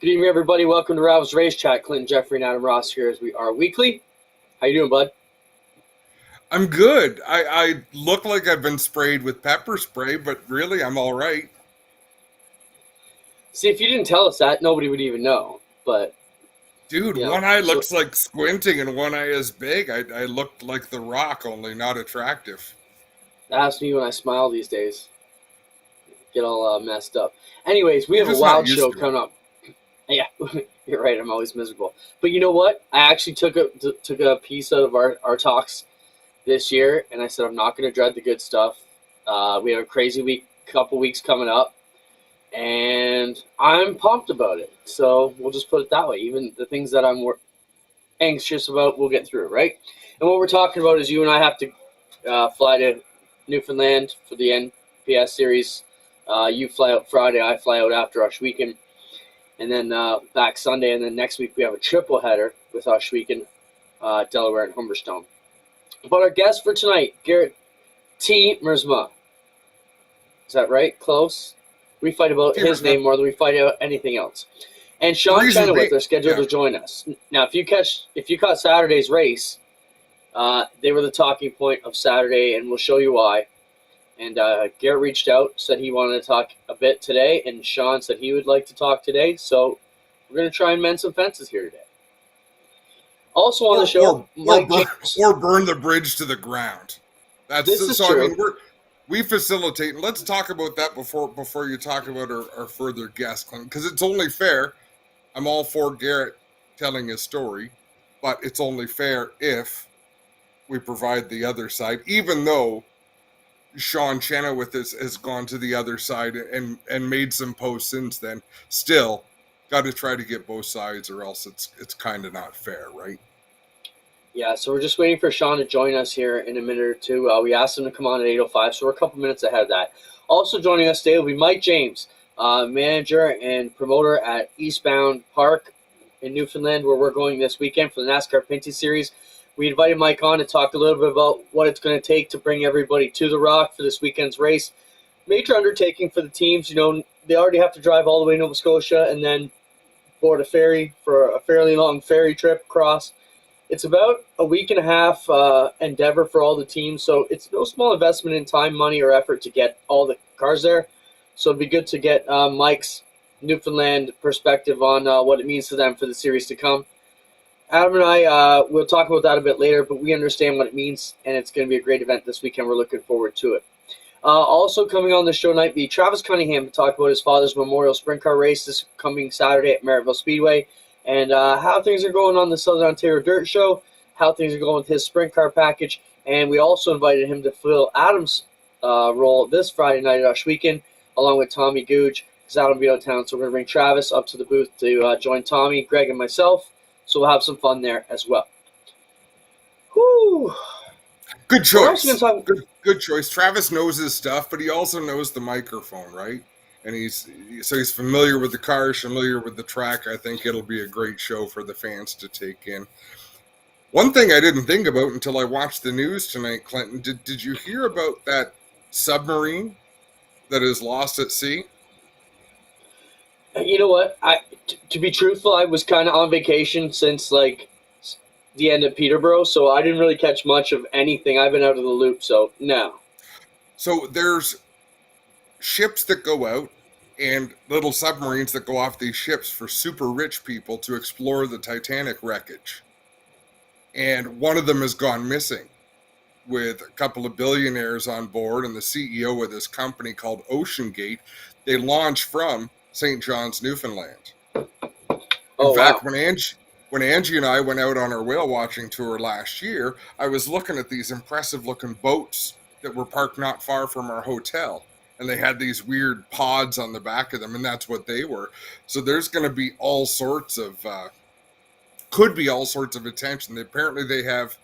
Good evening, everybody. Welcome to Rivalz Race Chat. Clinton, Geoffrey, and Adam Ross here as we are weekly. How you doing, bud? I'm good. I look like I've been sprayed with pepper spray, but really I'm all right. See, if you didn't tell us that, nobody would even know. But, Dude, you know, one eye so looks like squinting and one eye is big. I looked like The Rock, only not attractive. that's me when I smile these days. Get all messed up. Anyways, we You're have a just not wild used show to it. coming up. Yeah, you're right. I'm always miserable. But you know what? I actually took a piece out of our talks this year, and I said I'm not going to dread the good stuff. We have a crazy couple weeks coming up, and I'm pumped about it. So we'll just put it that way. Even the things that I'm anxious about, we'll get through, right? And what we're talking about is you and I have to fly to Newfoundland for the NPS series. You fly out Friday, I fly out after Weekend, and then back Sunday, and then next week we have a triple header with Weekend, Delaware, and Humberstone. But our guest for tonight, Garrett T. Mersma. Is that right? Close? We fight about his Teamersma. name more than we fight about anything else. And Sean Threes and Chenoweth B. are scheduled Yeah. to join us. Now, if you caught Saturday's race, they were the talking point of Saturday, and we'll show you why. And Garrett reached out, said he wanted to talk a bit today, and Sean said he would like to talk today. So we're going to try and mend some fences here today. Also on the show, Mike James. Or burn the bridge to the ground. This is So. true. I mean, we facilitate. And let's talk about that before you talk about our further guest, Clinton, because it's only fair. I'm all for Garrett telling his story, but it's only fair if we provide the other side, even though Sean Chenoweth has gone to the other side and made some posts since then. Still, got to try to get both sides, or else it's kind of not fair, right? Yeah, so we're just waiting for Sean to join us here in a minute or two. We asked him to come on at 8:05, so we're a couple minutes ahead of that. Also joining us today will be Mike James, manager and promoter at Eastbound Park in Newfoundland, where we're going this weekend for the NASCAR Pinty Series. We invited Mike on to talk a little bit about what it's going to take to bring everybody to the Rock for this weekend's race. Major undertaking for the teams. You know, they already have to drive all the way to Nova Scotia and then board a ferry for a fairly long ferry trip across. It's about a week and a half endeavor for all the teams, so it's no small investment in time, money, or effort to get all the cars there. So it'd be good to get Mike's Newfoundland perspective on what it means to them for the series to come. Adam and I will talk about that a bit later, but we understand what it means, and it's going to be a great event this weekend. We're looking forward to it. Also coming on the show tonight be Travis Cunningham to talk about his father's memorial sprint car race this coming Saturday at Merrittville Speedway, and how things are going on the Southern Ontario Dirt Show, how things are going with his sprint car package, and we also invited him to fill Adam's role this Friday night at Weekend, along with Tommy Googe, because Adam will be out of town, so we're going to bring Travis up to the booth to join Tommy, Greg, and myself, so we'll have some fun there as well. Whew. Good We're also going choice. to talk... Good choice. Travis knows his stuff, but he also knows the microphone, right? And he's familiar with the cars, familiar with the track. I think it'll be a great show for the fans to take in. One thing I didn't think about until I watched the news tonight, Clinton, did you hear about that submarine that is lost at sea? You know what? To be truthful, I was kind of on vacation since the end of Peterborough, so I didn't really catch much of anything. I've been out of the loop, so no. So there's ships that go out and little submarines that go off these ships for super rich people to explore the Titanic wreckage. And one of them has gone missing, with a couple of billionaires on board and the CEO of this company called Ocean Gate. They launched from St. John's, Newfoundland. In fact, Wow. when Angie and I went out on our whale watching tour last year, I was looking at these impressive looking boats that were parked not far from our hotel. And they had these weird pods on the back of them, and that's what they were. So there's going to be all sorts of, could be all sorts of attention. Apparently they have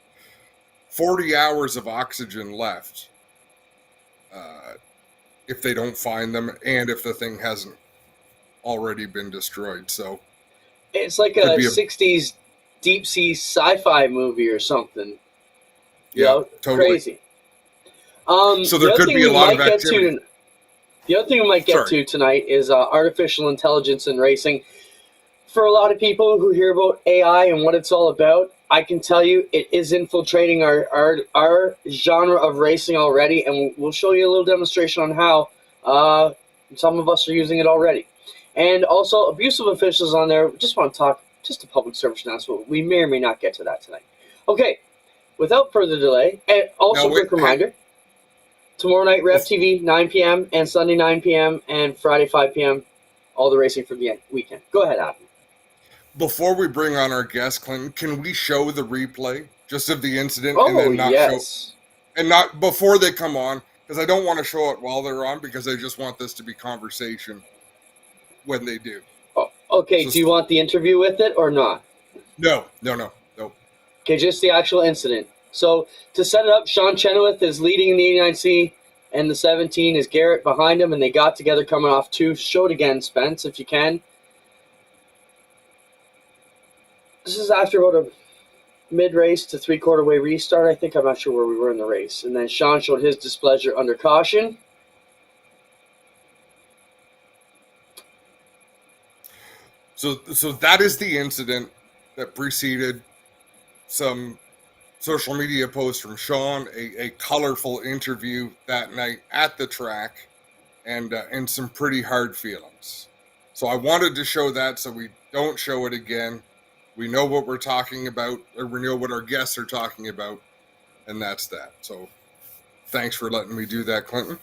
40 hours of oxygen left if they don't find them, and if the thing hasn't already been destroyed. So It's like a 60s deep sea sci-fi movie or something. Yeah, totally. Crazy. So there could be a lot of activity. The other thing we might get to tonight is artificial intelligence in racing. for a lot of people who hear about AI and what it's all about, I can tell you it is infiltrating our genre of racing already, and we'll show you a little demonstration on how some of us are using it already. And also, abusive officials on there. We just want to talk, just a public service announcement. We may or may not get to that tonight. Okay, without further delay, and also Now, quick reminder, tomorrow night, Rev TV, 9 p.m., and Sunday, 9 p.m., and Friday, 5 p.m., all the racing for the weekend. Go ahead, Adam. before we bring on our guest, Clinton, can we show the replay just of the incident and Oh, then not yes. not before they come on? Because I don't want to show it while they're on, because I just want this to be conversation when they do. Oh, okay, So, do you want the interview with it or not? no. Okay, just the actual incident. So, to set it up, Sean Chenoweth is leading in the 89C, and the 17 is Garrett behind him, and they got together coming off two. Show it again, Spence, if you can. This is after about a mid-race to three-quarter way restart, I think. I'm not sure where we were in the race. And then Sean showed his displeasure under caution. So that is the incident that preceded some social media posts from Sean, a colorful interview that night at the track, and some pretty hard feelings. So I wanted to show that so we don't show it again. We know what we're talking about, or we know what our guests are talking about, and that's that. So thanks for letting me do that, Clinton.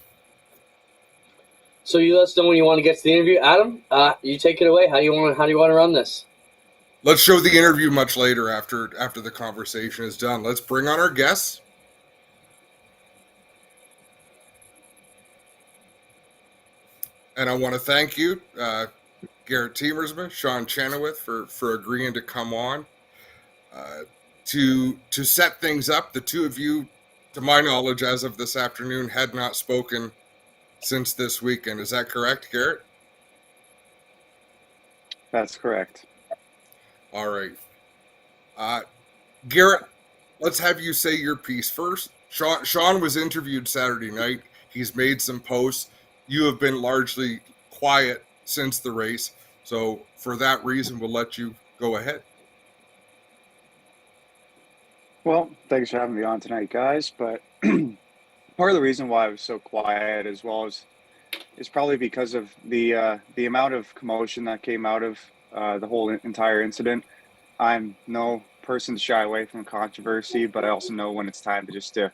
So you let us know when you want to get to the interview. Adam, you take it away. How do you want to run this? Let's show the interview much later after the conversation is done. Let's bring on our guests. And I want to thank you, Garrett Temersma, Sean Chenoweth, for agreeing to come on. To set things up, the two of you, to my knowledge, as of this afternoon, had not spoken since this weekend. Is that correct, Garrett? That's correct. All right. Garrett, let's have you say your piece first. Sean was interviewed Saturday night. He's made some posts. You have been largely quiet since the race. So for that reason, we'll let you go ahead. Well, thanks for having me on tonight, guys. But part of the reason why I was so quiet as well is probably because of the amount of commotion that came out of the whole entire incident. I'm no person to shy away from controversy, but I also know when it's time to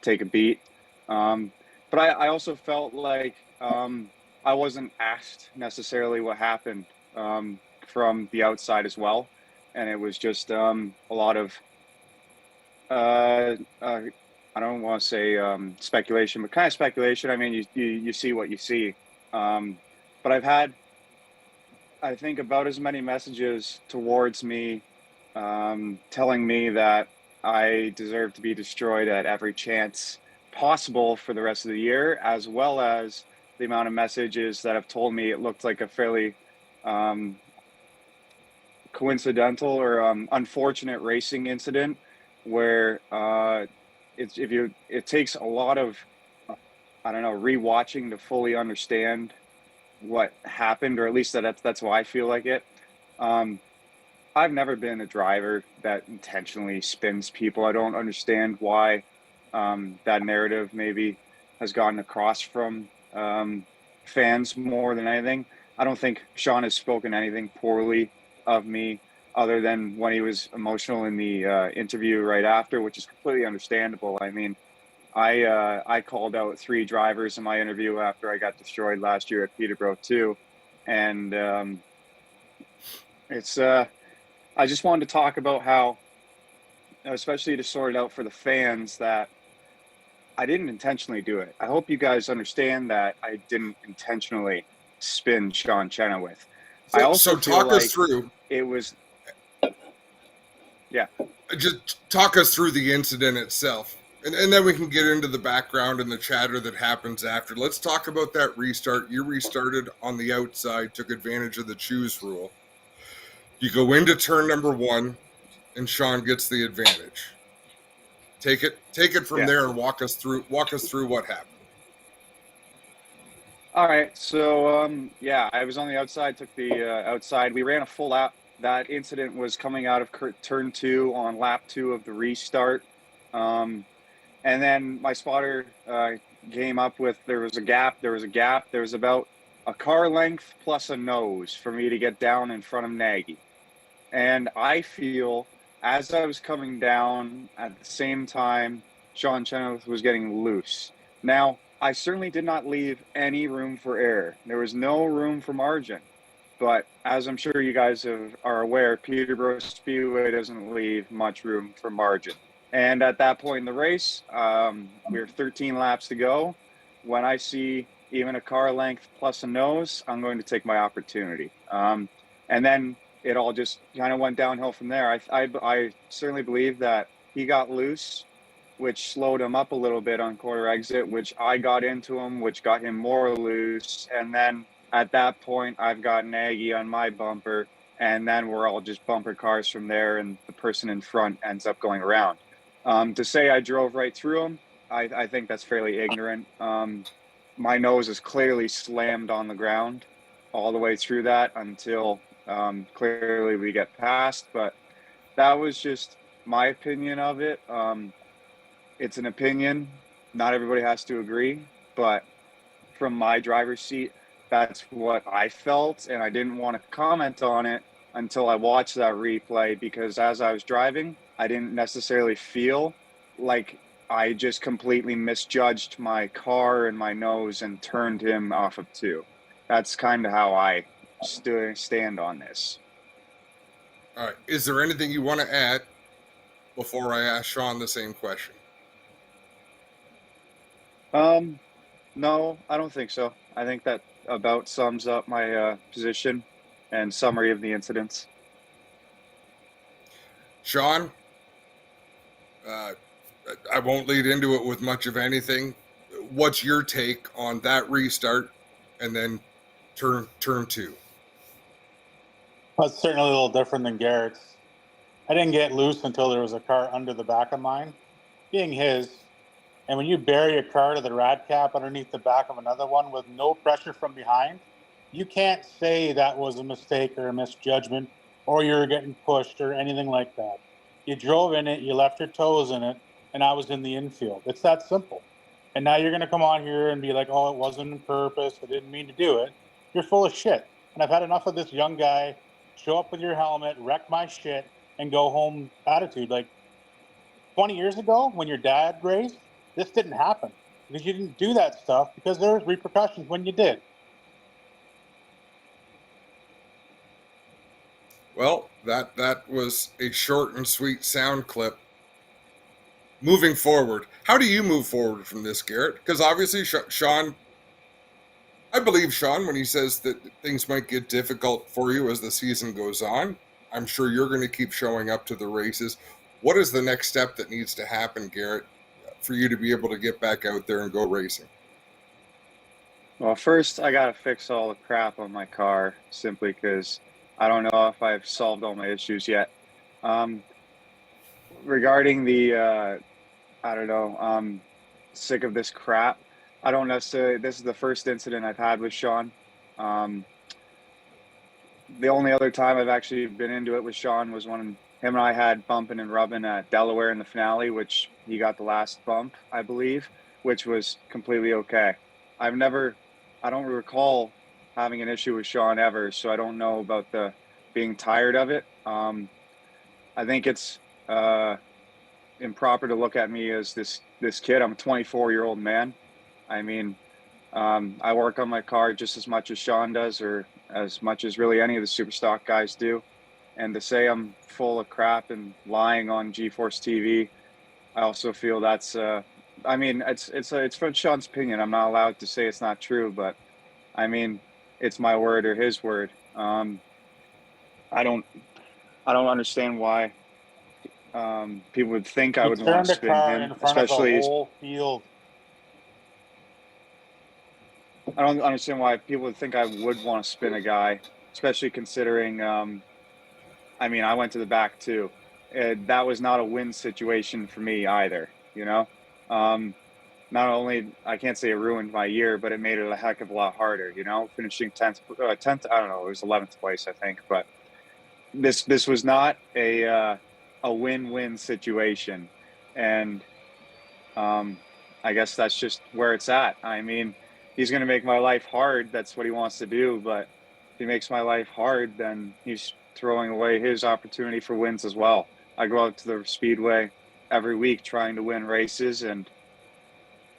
take a beat. But I also felt like I wasn't asked necessarily what happened from the outside as well, and it was just a lot of I don't want to say speculation, but kind of speculation. I mean, you see what you see. But I've had, I think, about as many messages towards me telling me that I deserve to be destroyed at every chance possible for the rest of the year, as well as the amount of messages that have told me it looked like a fairly coincidental or unfortunate racing incident where it takes a lot of rewatching to fully understand what happened, or at least that's why I feel like it. I've never been a driver that intentionally spins people. I don't understand why that narrative maybe has gotten across from fans more than anything. I don't think Sean has spoken anything poorly of me other than when he was emotional in the interview right after, which is completely understandable. I mean, I called out 3 drivers in my interview after I got destroyed last year at Peterborough too. And I just wanted to talk about how, especially to sort it out for the fans, that I didn't intentionally do it. I hope you guys understand that I didn't intentionally spin Sean Chenoweth. I also feel talk like us through. It was, yeah. Just talk us through the incident itself, and then we can get into the background and the chatter that happens after. Let's talk about that restart. You restarted on the outside, took advantage of the choose rule. You go into turn number 1, and Sean gets the advantage. Take it from there and walk us through what happened. All right. So, yeah, I was on the outside, took the outside. We ran a full lap. That incident was coming out of turn two on lap two of the restart. Um, and then my spotter came up with there was a gap. There was a gap. There was about a car length plus a nose for me to get down in front of Nagy. And I feel as I was coming down at the same time, Sean Chenoweth was getting loose. Now, I certainly did not leave any room for error. There was no room for margin. But as I'm sure you guys are aware, Peterborough Speedway doesn't leave much room for margin. And at that point in the race, we have 13 laps to go. When I see even a car length plus a nose, I'm going to take my opportunity. And then it all just kind of went downhill from there. I certainly believe that he got loose, which slowed him up a little bit on quarter exit, which I got into him, which got him more loose. And then at that point, I've got Nagy on my bumper, and then we're all just bumper cars from there, and the person in front ends up going around. To say I drove right through him, I think that's fairly ignorant. My nose is clearly slammed on the ground all the way through that until clearly we get past. But that was just my opinion of it. It's an opinion. Not everybody has to agree, but from my driver's seat, that's what I felt. And I didn't want to comment on it until I watched that replay because as I was driving, I didn't necessarily feel like I just completely misjudged my car and my nose and turned him off of two. That's kind of how I stand on this. All right. Is there anything you want to add before I ask Sean the same question? No, I don't think so. I think that about sums up my position and summary of the incidents. Sean, uh, I won't lead into it with much of anything. What's your take on that restart and then turn two? Well, it's certainly a little different than Garrett's. I didn't get loose until there was a car under the back of mine, being his. And when you bury a car to the rad cap underneath the back of another one with no pressure from behind, you can't say that was a mistake or a misjudgment or you're getting pushed or anything like that. You drove in it, you left your toes in it, and I was in the infield. It's that simple. And now you're going to come on here and be like, oh, it wasn't on purpose. I didn't mean to do it. You're full of shit. And I've had enough of this young guy show up with your helmet, wreck my shit, and go home attitude. Like 20 years ago when your dad raced, this didn't happen because you didn't do that stuff because there was repercussions when you did. Well, that was a short and sweet sound clip. Moving forward, how do you move forward from this, Garrett? Because obviously, Sean, I believe Sean when he says that things might get difficult for you as the season goes on. I'm sure you're going to keep showing up to the races. What is the next step that needs to happen, Garrett, for you to be able to get back out there and go racing? Well, first, I got to fix all the crap on my car simply because I don't know if I've solved all my issues yet. Regarding the, I don't know, sick of this crap. I don't necessarily, this is the first incident I've had with Sean. The only other time I've actually been into it with Sean was when him and I had bumping and rubbing at Delaware in the finale, which he got the last bump, I believe, which was completely okay. I don't recall having an issue with Sean ever, so I don't know about the being tired of it. I think it's improper to look at me as this kid. I'm a 24-year-old man. I mean, I work on my car just as much as Sean does, or as much as really any of the super stock guys do. And to say I'm full of crap and lying on GeForce TV, I also feel that's. I mean, it's from Sean's opinion. I'm not allowed to say it's not true, but I mean, it's my word or his word. I don't understand why people would think I You would want turned to a spin car him, in front of a especially. whole field. I don't understand why people would think I would want to spin a guy, especially considering. I mean, I went to the back too. That was not a win situation for me either. You know, not only, I can't say it ruined my year, but it made it a heck of a lot harder. Finishing 10th. I don't know, it was 11th place, I think, but this was not a win-win situation, and I guess that's just where it's at. I mean, he's going to make my life hard. That's what he wants to do. But if he makes my life hard, then he's throwing away his opportunity for wins as well. I go out to the Speedway every week trying to win races, and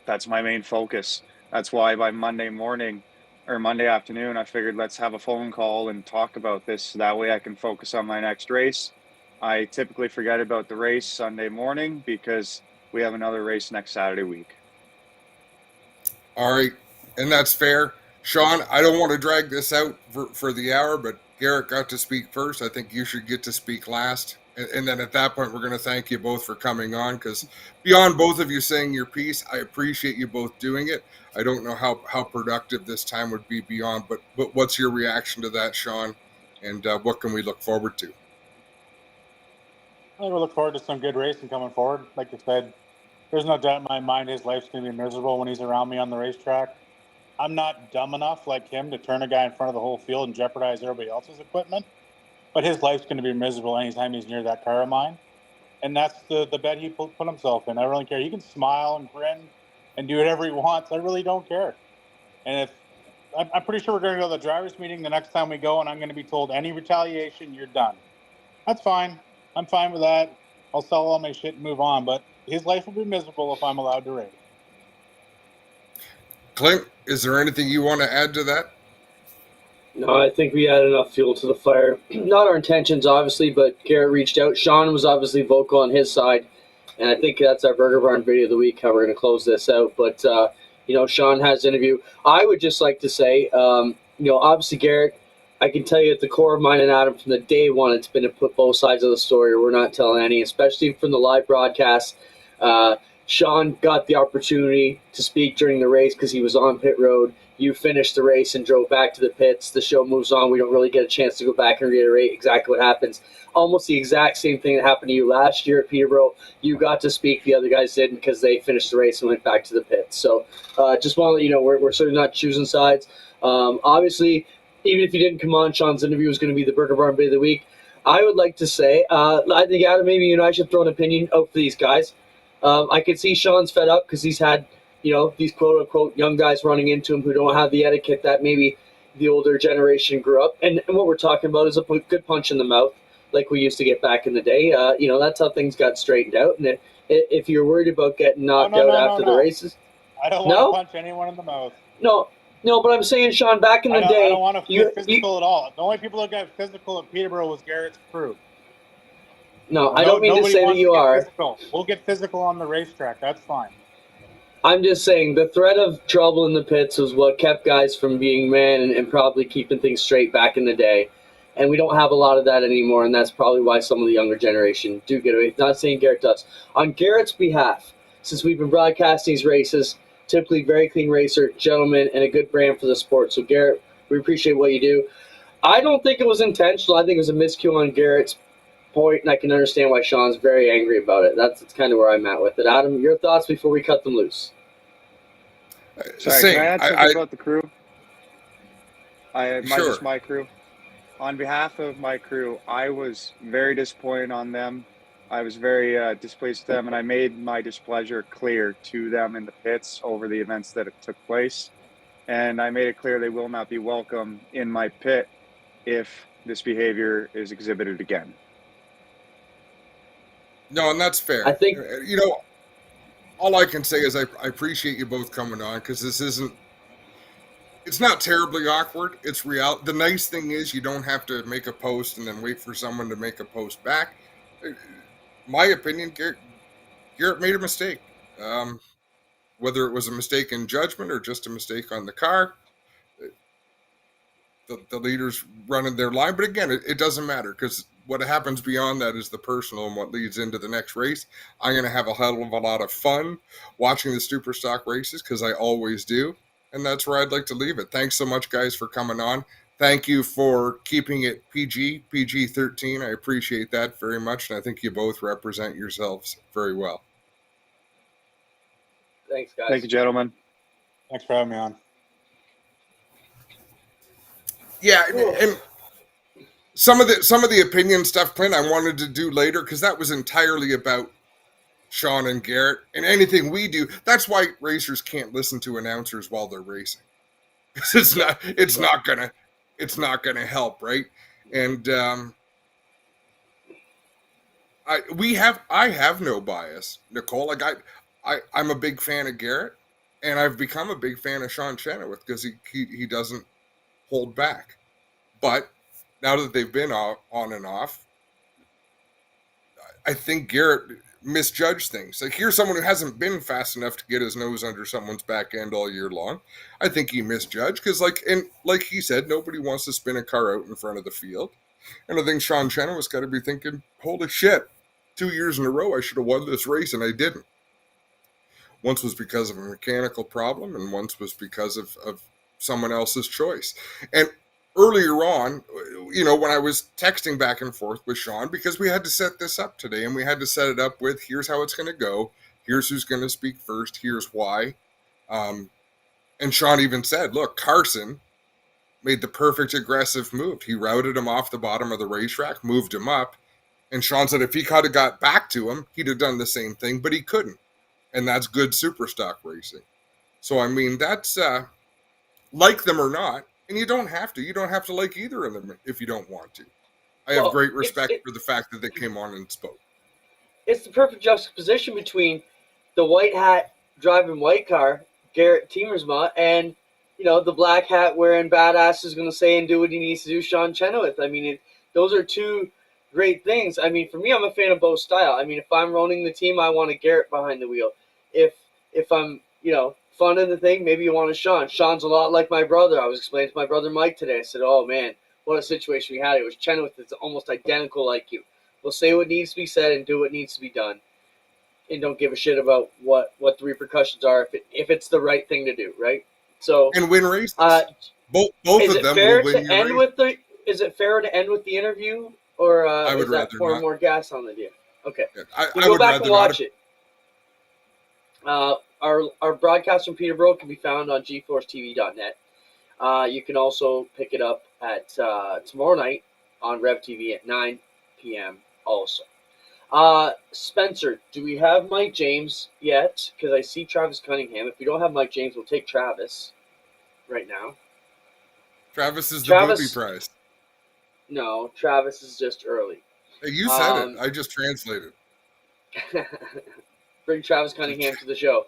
that's my main focus. That's why by Monday morning or Monday afternoon, I figured let's have a phone call and talk about this. So that way I can focus on my next race. I typically forget about the race Sunday morning because we have another race next Saturday week. All right, and that's fair. Sean, I don't want to drag this out for the hour, but Garrett got to speak first. I think you should get to speak last. And then at that point, we're going to thank you both for coming on, because beyond both of you saying your piece, I appreciate you both doing it. I don't know how productive this time would be beyond, but what's your reaction to that, Sean? And what can we look forward to? I will look forward to some good racing coming forward. Like you said, there's no doubt in my mind his life's going to be miserable when he's around me on the racetrack. I'm not dumb enough like him to turn a guy in front of the whole field and jeopardize everybody else's equipment, but his life's going to be miserable anytime he's near that car of mine. And that's the bet he put himself in. I don't really care. He can smile and grin and do whatever he wants. I really don't care. And if I'm pretty sure we're going to go to the drivers' meeting the next time we go, and I'm going to be told any retaliation, you're done. That's fine. I'm fine with that. I'll sell all my shit and move on. But his life will be miserable if I'm allowed to race. Clint, is there anything you want to add to that? No, I think we had enough fuel to the fire. Not our intentions, obviously, but Garrett reached out. Sean was obviously vocal on his side, and I think that's our Burger Barn video of the week, how we're going to close this out. But, Sean has an interview. I would just like to say, obviously, Garrett, I can tell you at the core of mine and Adam from the day one, it's been to put both sides of the story. We're not telling any, especially from the live broadcast. Sean got the opportunity to speak during the race because he was on pit road. You finished the race and drove back to the pits. The show moves on. We don't really get a chance to go back and reiterate exactly what happens. Almost the exact same thing that happened to you last year at Peterborough. You got to speak. The other guys didn't because they finished the race and went back to the pits. So just want to let you know we're certainly not choosing sides. Obviously, even if you didn't come on, Sean's interview was going to be the Burger Barn Bit of the Week. I would like to say, I think, Adam, maybe you and I should throw an opinion out for these guys. I could see Sean's fed up because he's had, these quote-unquote young guys running into him who don't have the etiquette that maybe the older generation grew up. And what we're talking about is a good punch in the mouth like we used to get back in the day. That's how things got straightened out. And if you're worried about getting knocked out after the races. I don't want to punch anyone in the mouth. No, but I'm saying, Sean, back in the day. I don't want to get physical at all. The only people that got physical at Peterborough was Garrett's crew. No, I don't mean to say that you are. Physical. We'll get physical on the racetrack. That's fine. I'm just saying the threat of trouble in the pits was what kept guys from being men and probably keeping things straight back in the day. And we don't have a lot of that anymore, and that's probably why some of the younger generation do get away. Not saying Garrett does. On Garrett's behalf, since we've been broadcasting these races, typically very clean racer, gentleman, and a good brand for the sport. So, Garrett, we appreciate what you do. I don't think it was intentional. I think it was a miscue on Garrett's point, and I can understand why Sean's very angry about it. That's kind of where I'm at with it. Adam, your thoughts before we cut them loose? Sorry, can I add something about the crew? Just my crew. On behalf of my crew, I was very disappointed on them. I was very displeased with them, and I made my displeasure clear to them in the pits over the events that took place. And I made it clear they will not be welcome in my pit if this behavior is exhibited again. No, and that's fair. I think, all I can say is I appreciate you both coming on, because it's not terribly awkward. It's real. The nice thing is you don't have to make a post and then wait for someone to make a post back. My opinion, Garrett made a mistake. Whether it was a mistake in judgment or just a mistake on the car, the leader's running their line. But again, it doesn't matter, because what happens beyond that is the personal and what leads into the next race. I'm going to have a hell of a lot of fun watching the super stock races, because I always do. And that's where I'd like to leave it. Thanks so much, guys, for coming on. Thank you for keeping it PG-13. I appreciate that very much, and I think you both represent yourselves very well. Thanks, guys. Thank you, gentlemen. Thanks for having me on. Yeah, and some of the opinion stuff, Clint, I wanted to do later because that was entirely about Sean and Garrett and anything we do. That's why racers can't listen to announcers while they're racing. Because it's not gonna help, right? And I have no bias, Nicole. Like I'm a big fan of Garrett, and I've become a big fan of Sean Chenoweth because he doesn't hold back. But now that they've been on and off, I think Garrett misjudged things. Like, here's someone who hasn't been fast enough to get his nose under someone's back end all year long. I think he misjudged because, like he said, nobody wants to spin a car out in front of the field. And I think Sean Chenoweth's got to be thinking, holy shit, 2 years in a row I should have won this race and I didn't. Once was because of a mechanical problem and once was because of someone else's choice. And earlier on, when I was texting back and forth with Sean, because we had to set this up today and we had to set it up with, here's how it's going to go. Here's who's going to speak first. Here's why. And Sean even said, look, Carson made the perfect aggressive move. He routed him off the bottom of the racetrack, moved him up. And Sean said if he could have got back to him, he'd have done the same thing, but he couldn't. And that's good super stock racing. So, I mean, that's like them or not. And you don't have to. You don't have to like either of them if you don't want to. I have great respect for the fact that they came on and spoke. It's the perfect juxtaposition between the white hat driving white car, Garrett Tiemersma, and the black hat wearing badass is going to say and do what he needs to do, Sean Chenoweth. I mean, those are two great things. I mean, for me, I'm a fan of both style. I mean, if I'm running the team, I want a Garrett behind the wheel. If I'm fun in the thing, maybe you want a Sean. Sean's a lot like my brother. I was explaining to my brother Mike today. I said, oh man, what a situation we had. It was Chenoweth that's almost identical like you. We'll say what needs to be said and do what needs to be done. And don't give a shit about what the repercussions are if it's the right thing to do, right? So and win races. Both of them will win your race. Is it fair to end with the interview, or I would is that rather pouring not. more gas on the deal? Okay, Yeah, I go would back rather and watch not. it. Our broadcast from Peterborough can be found on gforcetv.net. You can also pick it up at tomorrow night on Rev TV at 9 p.m. also. Spencer, do we have Mike James yet? Because I see Travis Cunningham. If we don't have Mike James, we'll take Travis right now. Travis is the booby prize. No, Travis is just early. Hey, you said it. I just translated. Bring Travis Cunningham to the show.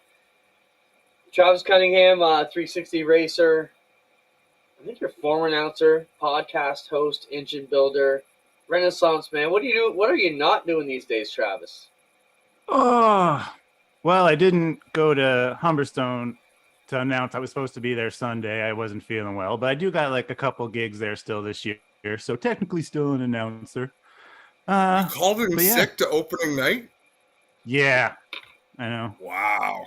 Travis Cunningham, 360 racer. I think you're a former announcer, podcast host, engine builder, Renaissance man. What do you do? What are you not doing these days, Travis? Oh, well, I didn't go to Humberstone to announce. I was supposed to be there Sunday. I wasn't feeling well, but I do got like a couple gigs there still this year. So technically still an announcer. You called in sick to opening night? Yeah, I know. Wow.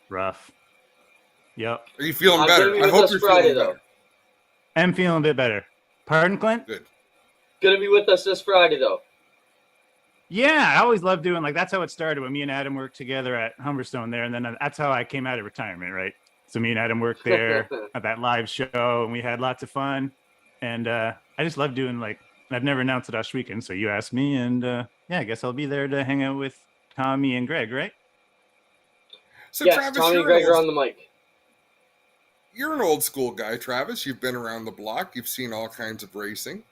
Rough. Yep. Are you feeling better? I hope you're feeling better. I'm feeling a bit better. Pardon, Clint? Good. Gonna be with us this Friday, though. Yeah, I always loved doing, that's how it started when me and Adam worked together at Humberstone there. And then that's how I came out of retirement, right? So me and Adam worked there at that live show and we had lots of fun. And I just love doing, I've never announced it last weekend. So you asked me and I guess I'll be there to hang out with Tommy and Greg, right? So yes, Travis, Tommy and Greg are on the mic. You're an old school guy, Travis. You've been around the block. You've seen all kinds of racing.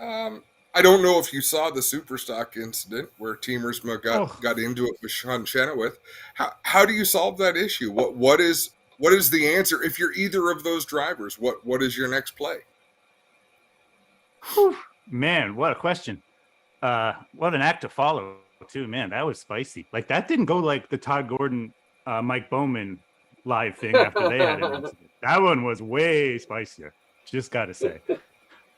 I don't know if you saw the Superstock incident where Tiemersma got into it with Sean Chenoweth. How do you solve that issue? What is the answer if you're either of those drivers? What is your next play? Whew, man, what a question! What an act to follow, too, man. That was spicy. That didn't go like the Todd Gordon, Mike Bowman live thing after they had an incident. That one was way spicier. Just got to say,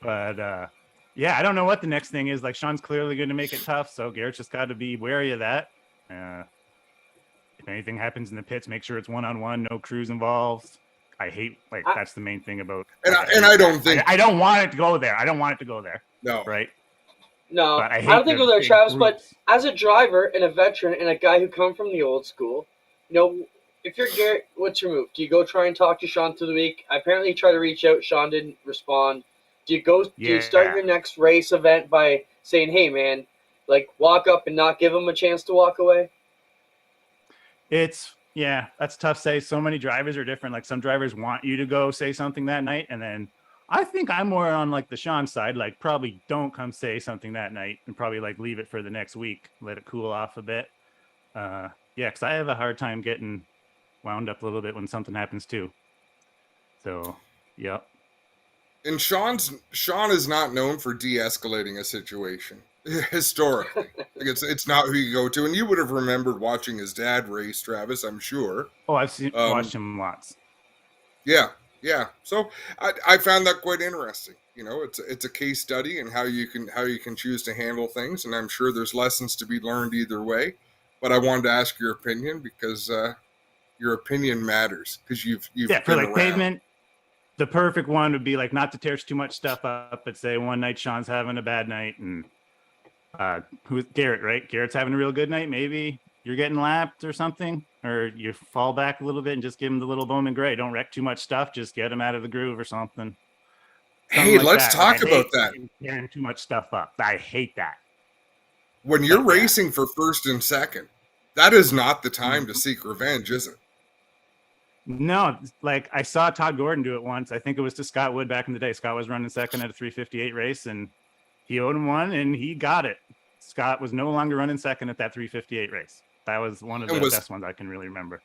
but. Yeah, I don't know what the next thing is. Sean's clearly going to make it tough, so Garrett's just got to be wary of that. If anything happens in the pits, make sure it's one-on-one, no crews involved. I hate, that's the main thing about... I don't think... I don't want it to go there. I don't want it to go there. No. Right? No, I don't think go there, Travis, but as a driver and a veteran and a guy who come from the old school, if you're Garrett, what's your move? Do you go try and talk to Sean through the week? I apparently tried to reach out. Sean didn't respond. Do you go? Do you start Yeah. your next race event by saying, "Hey, man, like walk up and not give him a chance to walk away"? That's tough to say. So many drivers are different. Like some drivers want you to go say something that night, and then I think I'm more on like the Sean side. Like probably don't come say something that night, and probably like leave it for the next week, let it cool off a bit. Because I have a hard time getting wound up a little bit when something happens too. So, yep. And Sean is not known for de-escalating a situation historically. Like it's not who you go to, and you would have remembered watching his dad race, Travis. I'm sure. Oh, I've watched him lots. Yeah. So I found that quite interesting. You know, it's a case study in how you can choose to handle things, and I'm sure there's lessons to be learned either way. But I wanted to ask your opinion because your opinion matters because you've for like around. pavement. The perfect one would be like not to tear too much stuff up, but say one night Sean's having a bad night and who's Garrett, right? Garrett's having a real good night. Maybe you're getting lapped or something, or you fall back a little bit and just give him the little Bowman Gray. Don't wreck too much stuff. Just get him out of the groove or something. Hey, like let's that. talk about that. Tearing too much stuff up. I hate that. When you're racing for first and second, that is not the time to seek revenge, is it? No, like I saw Todd Gordon do it once. I think it was to Scott Wood back in the day. Scott was running second at a 358 race, and he owed him one, and he got it. Scott was no longer running second at that 358 race. That was one of the best ones I can really remember.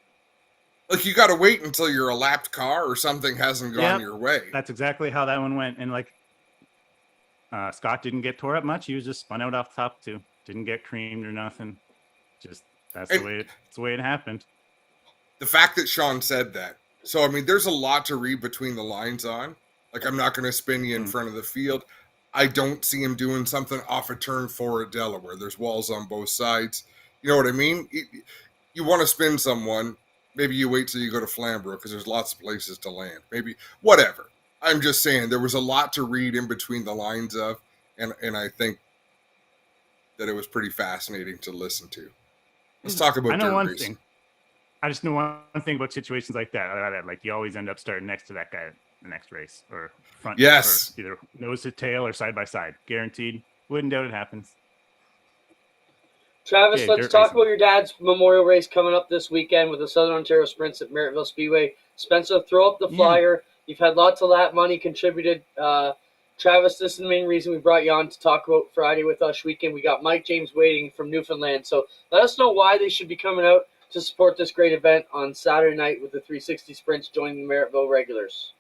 Like you got to wait until you're a lapped car or something hasn't gone your way. That's exactly how that one went. And like Scott didn't get tore up much. He was just spun out off the top too. Didn't get creamed or nothing. Just the way it happened. The fact that Sean said that. So I mean, there's a lot to read between the lines on. Like I'm not going to spin you in front of the field. I don't see him doing something off a turn 4 at Delaware. There's walls on both sides. You know what I mean? You want to spin someone, maybe you wait till you go to Flamborough because there's lots of places to land. Maybe whatever. I'm just saying there was a lot to read in between the lines of, and I think that it was pretty fascinating to listen to. Let's talk about dirt racing. I just know one thing about situations like that. Like you always end up starting next to that guy the next race or front. Yes. Or either nose to tail or side by side. Guaranteed. Wouldn't doubt it happens. Travis, let's talk about your dad's memorial race coming up this weekend with the Southern Ontario Sprints at Merrittville Speedway. Spencer, throw up the flyer. You've had lots of lap money contributed. Travis, this is the main reason we brought you on to talk about Friday with us weekend. We got Mike James waiting from Newfoundland. So let us know why they should be coming out to support this great event on Saturday night with the 360 Sprints joining the Merrittville regulars.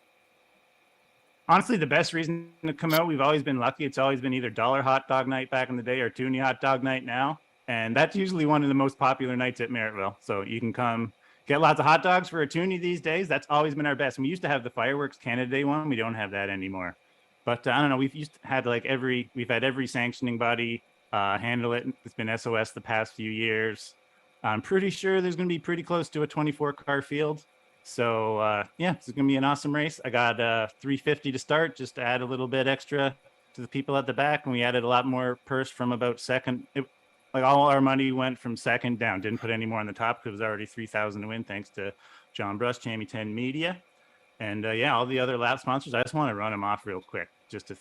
Honestly, the best reason to come out, we've always been lucky. It's always been either dollar hot dog night back in the day or toonie hot dog night now. And that's usually one of the most popular nights at Merrittville. So you can come get lots of hot dogs for a toonie these days. That's always been our best. And we used to have the Fireworks Canada Day one. We don't have that anymore. But I don't know. We've had every sanctioning body handle it. It's been SOS the past few years. I'm pretty sure there's going to be pretty close to a 24 car field. So it's going to be an awesome race. I got 350 to start, just to add a little bit extra to the people at the back. And we added a lot more purse from about second. All our money went from second down. Didn't put any more on the top because it was already 3,000 to win, thanks to John Brush, Chammy 10 Media. And all the other lap sponsors. I just want to run them off real quick just to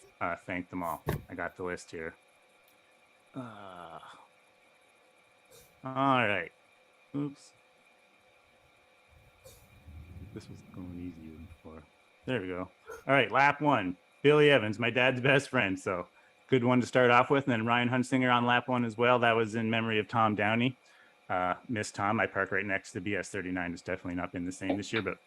thank them all. I got the list here. All right. Oops. This was going easier before. There we go. All right, lap 1. Billy Evans, my dad's best friend. So good one to start off with. And then Ryan Hunsinger on lap 1 as well. That was in memory of Tom Downey. Miss Tom. I park right next to BS39. It's definitely not been the same this year, but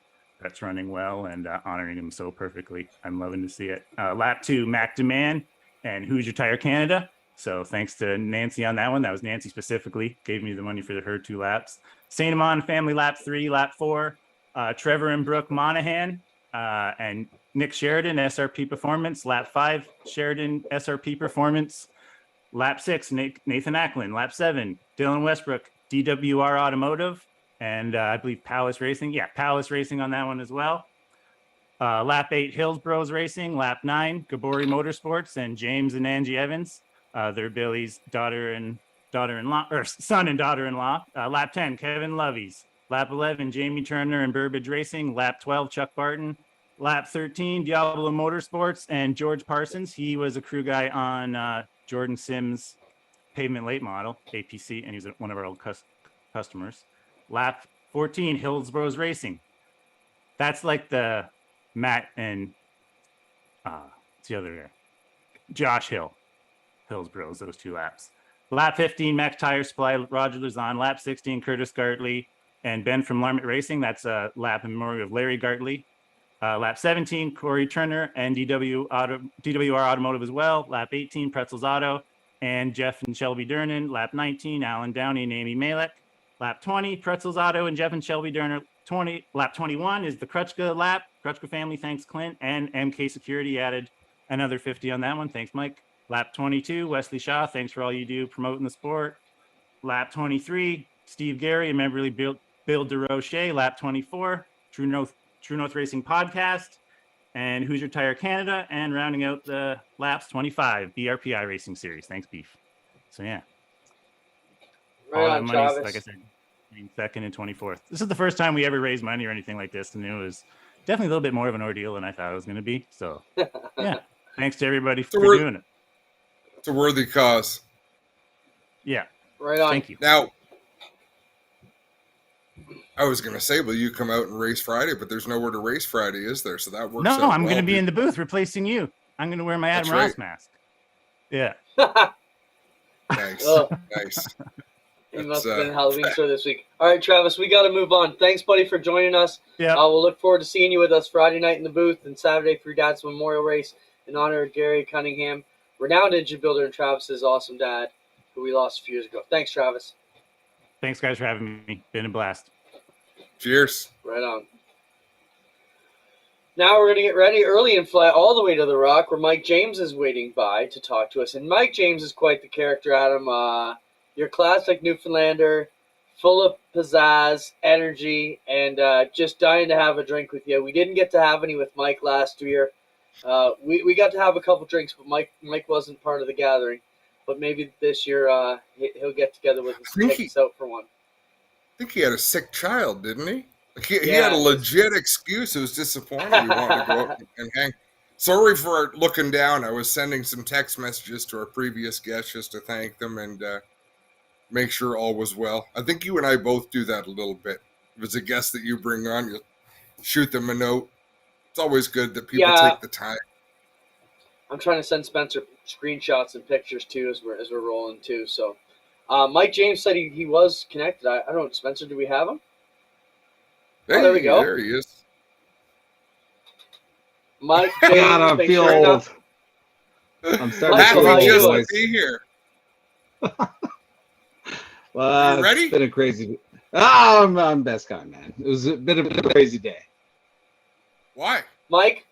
that's running well and honoring him so perfectly. I'm loving to see it. Lap 2, Mac Demand and Hoosier Tire Canada. So thanks to Nancy on that one. That was Nancy specifically. Gave me the money for her 2 laps. St. Amand family, lap 3, lap 4. Trevor and Brooke Monahan and Nick Sheridan, SRP Performance. Lap 5, Sheridan, SRP Performance. Lap 6, Nathan Ackland. Lap 7, Dylan Westbrook, DWR Automotive. And I believe Palace Racing. Yeah, Palace Racing on that one as well. Lap 8, Hillsboro's Racing. Lap 9, Gabori Motorsports and James and Angie Evans. They're Billy's son and daughter-in-law. Lap 10, Kevin Lovey's Lap 11, Jamie Turner and Burbage Racing. Lap 12, Chuck Barton. Lap 13, Diablo Motorsports and George Parsons. He was a crew guy on Jordan Sims' Pavement Late Model, APC, and he's one of our old customers. Lap 14, Hillsboro's Racing. That's like the Matt and what's the other guy? Josh Hill. Hillsboro's, those 2 laps. Lap 15, Max Tire Supply, Roger Luzon. Lap 16, Curtis Gartley and Ben from Larmit Racing. That's a lap in memory of Larry Gartley. Lap 17, Corey Turner and DWR Automotive as well. Lap 18, Pretzels Auto and Jeff and Shelby Durnan. Lap 19, Alan Downey and Amy Malek. Lap 20, Pretzels Auto and Jeff and Shelby Durner. Lap 21 is the Krutchka lap. Krutchka family, thanks Clint. And MK Security added another 50 on that one. Thanks, Mike. Lap 22, Wesley Shaw. Thanks for all you do promoting the sport. Lap 23, Steve Gary and Memberly Bill DeRoche. Lap 24, True North Racing Podcast and Hoosier Tire Canada. And rounding out the laps, 25, BRPI Racing Series. Thanks, Beef. So, yeah. Right all on, that money's, Travis. like I said, 2nd and 24th. This is the first time we ever raised money or anything like this, and it was definitely a little bit more of an ordeal than I thought it was going to be. So, yeah, thanks to everybody for doing it. It's a worthy cause. Yeah. Right on. Thank you. Now, I was going to say, will you come out and race Friday? But there's nowhere to race Friday, is there? So that works out. No, I'm well. going to be in the booth replacing you. I'm going to wear my Adam Ross mask. Yeah. Nice. Oh. Nice. He must have been Halloween store this week. All right, Travis, we got to move on. Thanks, buddy, for joining us. Yeah. We'll look forward to seeing you with us Friday night in the booth and Saturday for your dad's memorial race in honor of Gary Cunningham, renowned engine builder and Travis's awesome dad, who we lost a few years ago. Thanks, Travis. Thanks, guys, for having me. Been a blast. Cheers. Right on. Now we're going to get ready early and fly all the way to the Rock, where Mike James is waiting by to talk to us. And Mike James is quite the character, Adam. Your classic Newfoundlander, full of pizzazz, energy, and just dying to have a drink with you. We didn't get to have any with Mike last year. We got to have a couple drinks, but Mike wasn't part of the gathering. But maybe this year he'll get together with us and take us out for one. I think he had a sick child, didn't he? Like he had a legit excuse. It was disappointing. He wanted to go out and hang. Sorry for looking down. I was sending some text messages to our previous guests just to thank them and make sure all was well. I think you and I both do that a little bit. If it's a guest that you bring on, you shoot them a note. It's always good that people take the time. I'm trying to send Spencer screenshots and pictures too as we're rolling too. So, Mike James said he was connected. I don't know, Spencer. Do we have him? Hey, there we go. There he is. Mike James. God, I feel old. I'm starting Happy to just feel to be here. Well, you ready? It's been a crazy. I'm best guy, man. It was a bit of a crazy day. Why? Mike?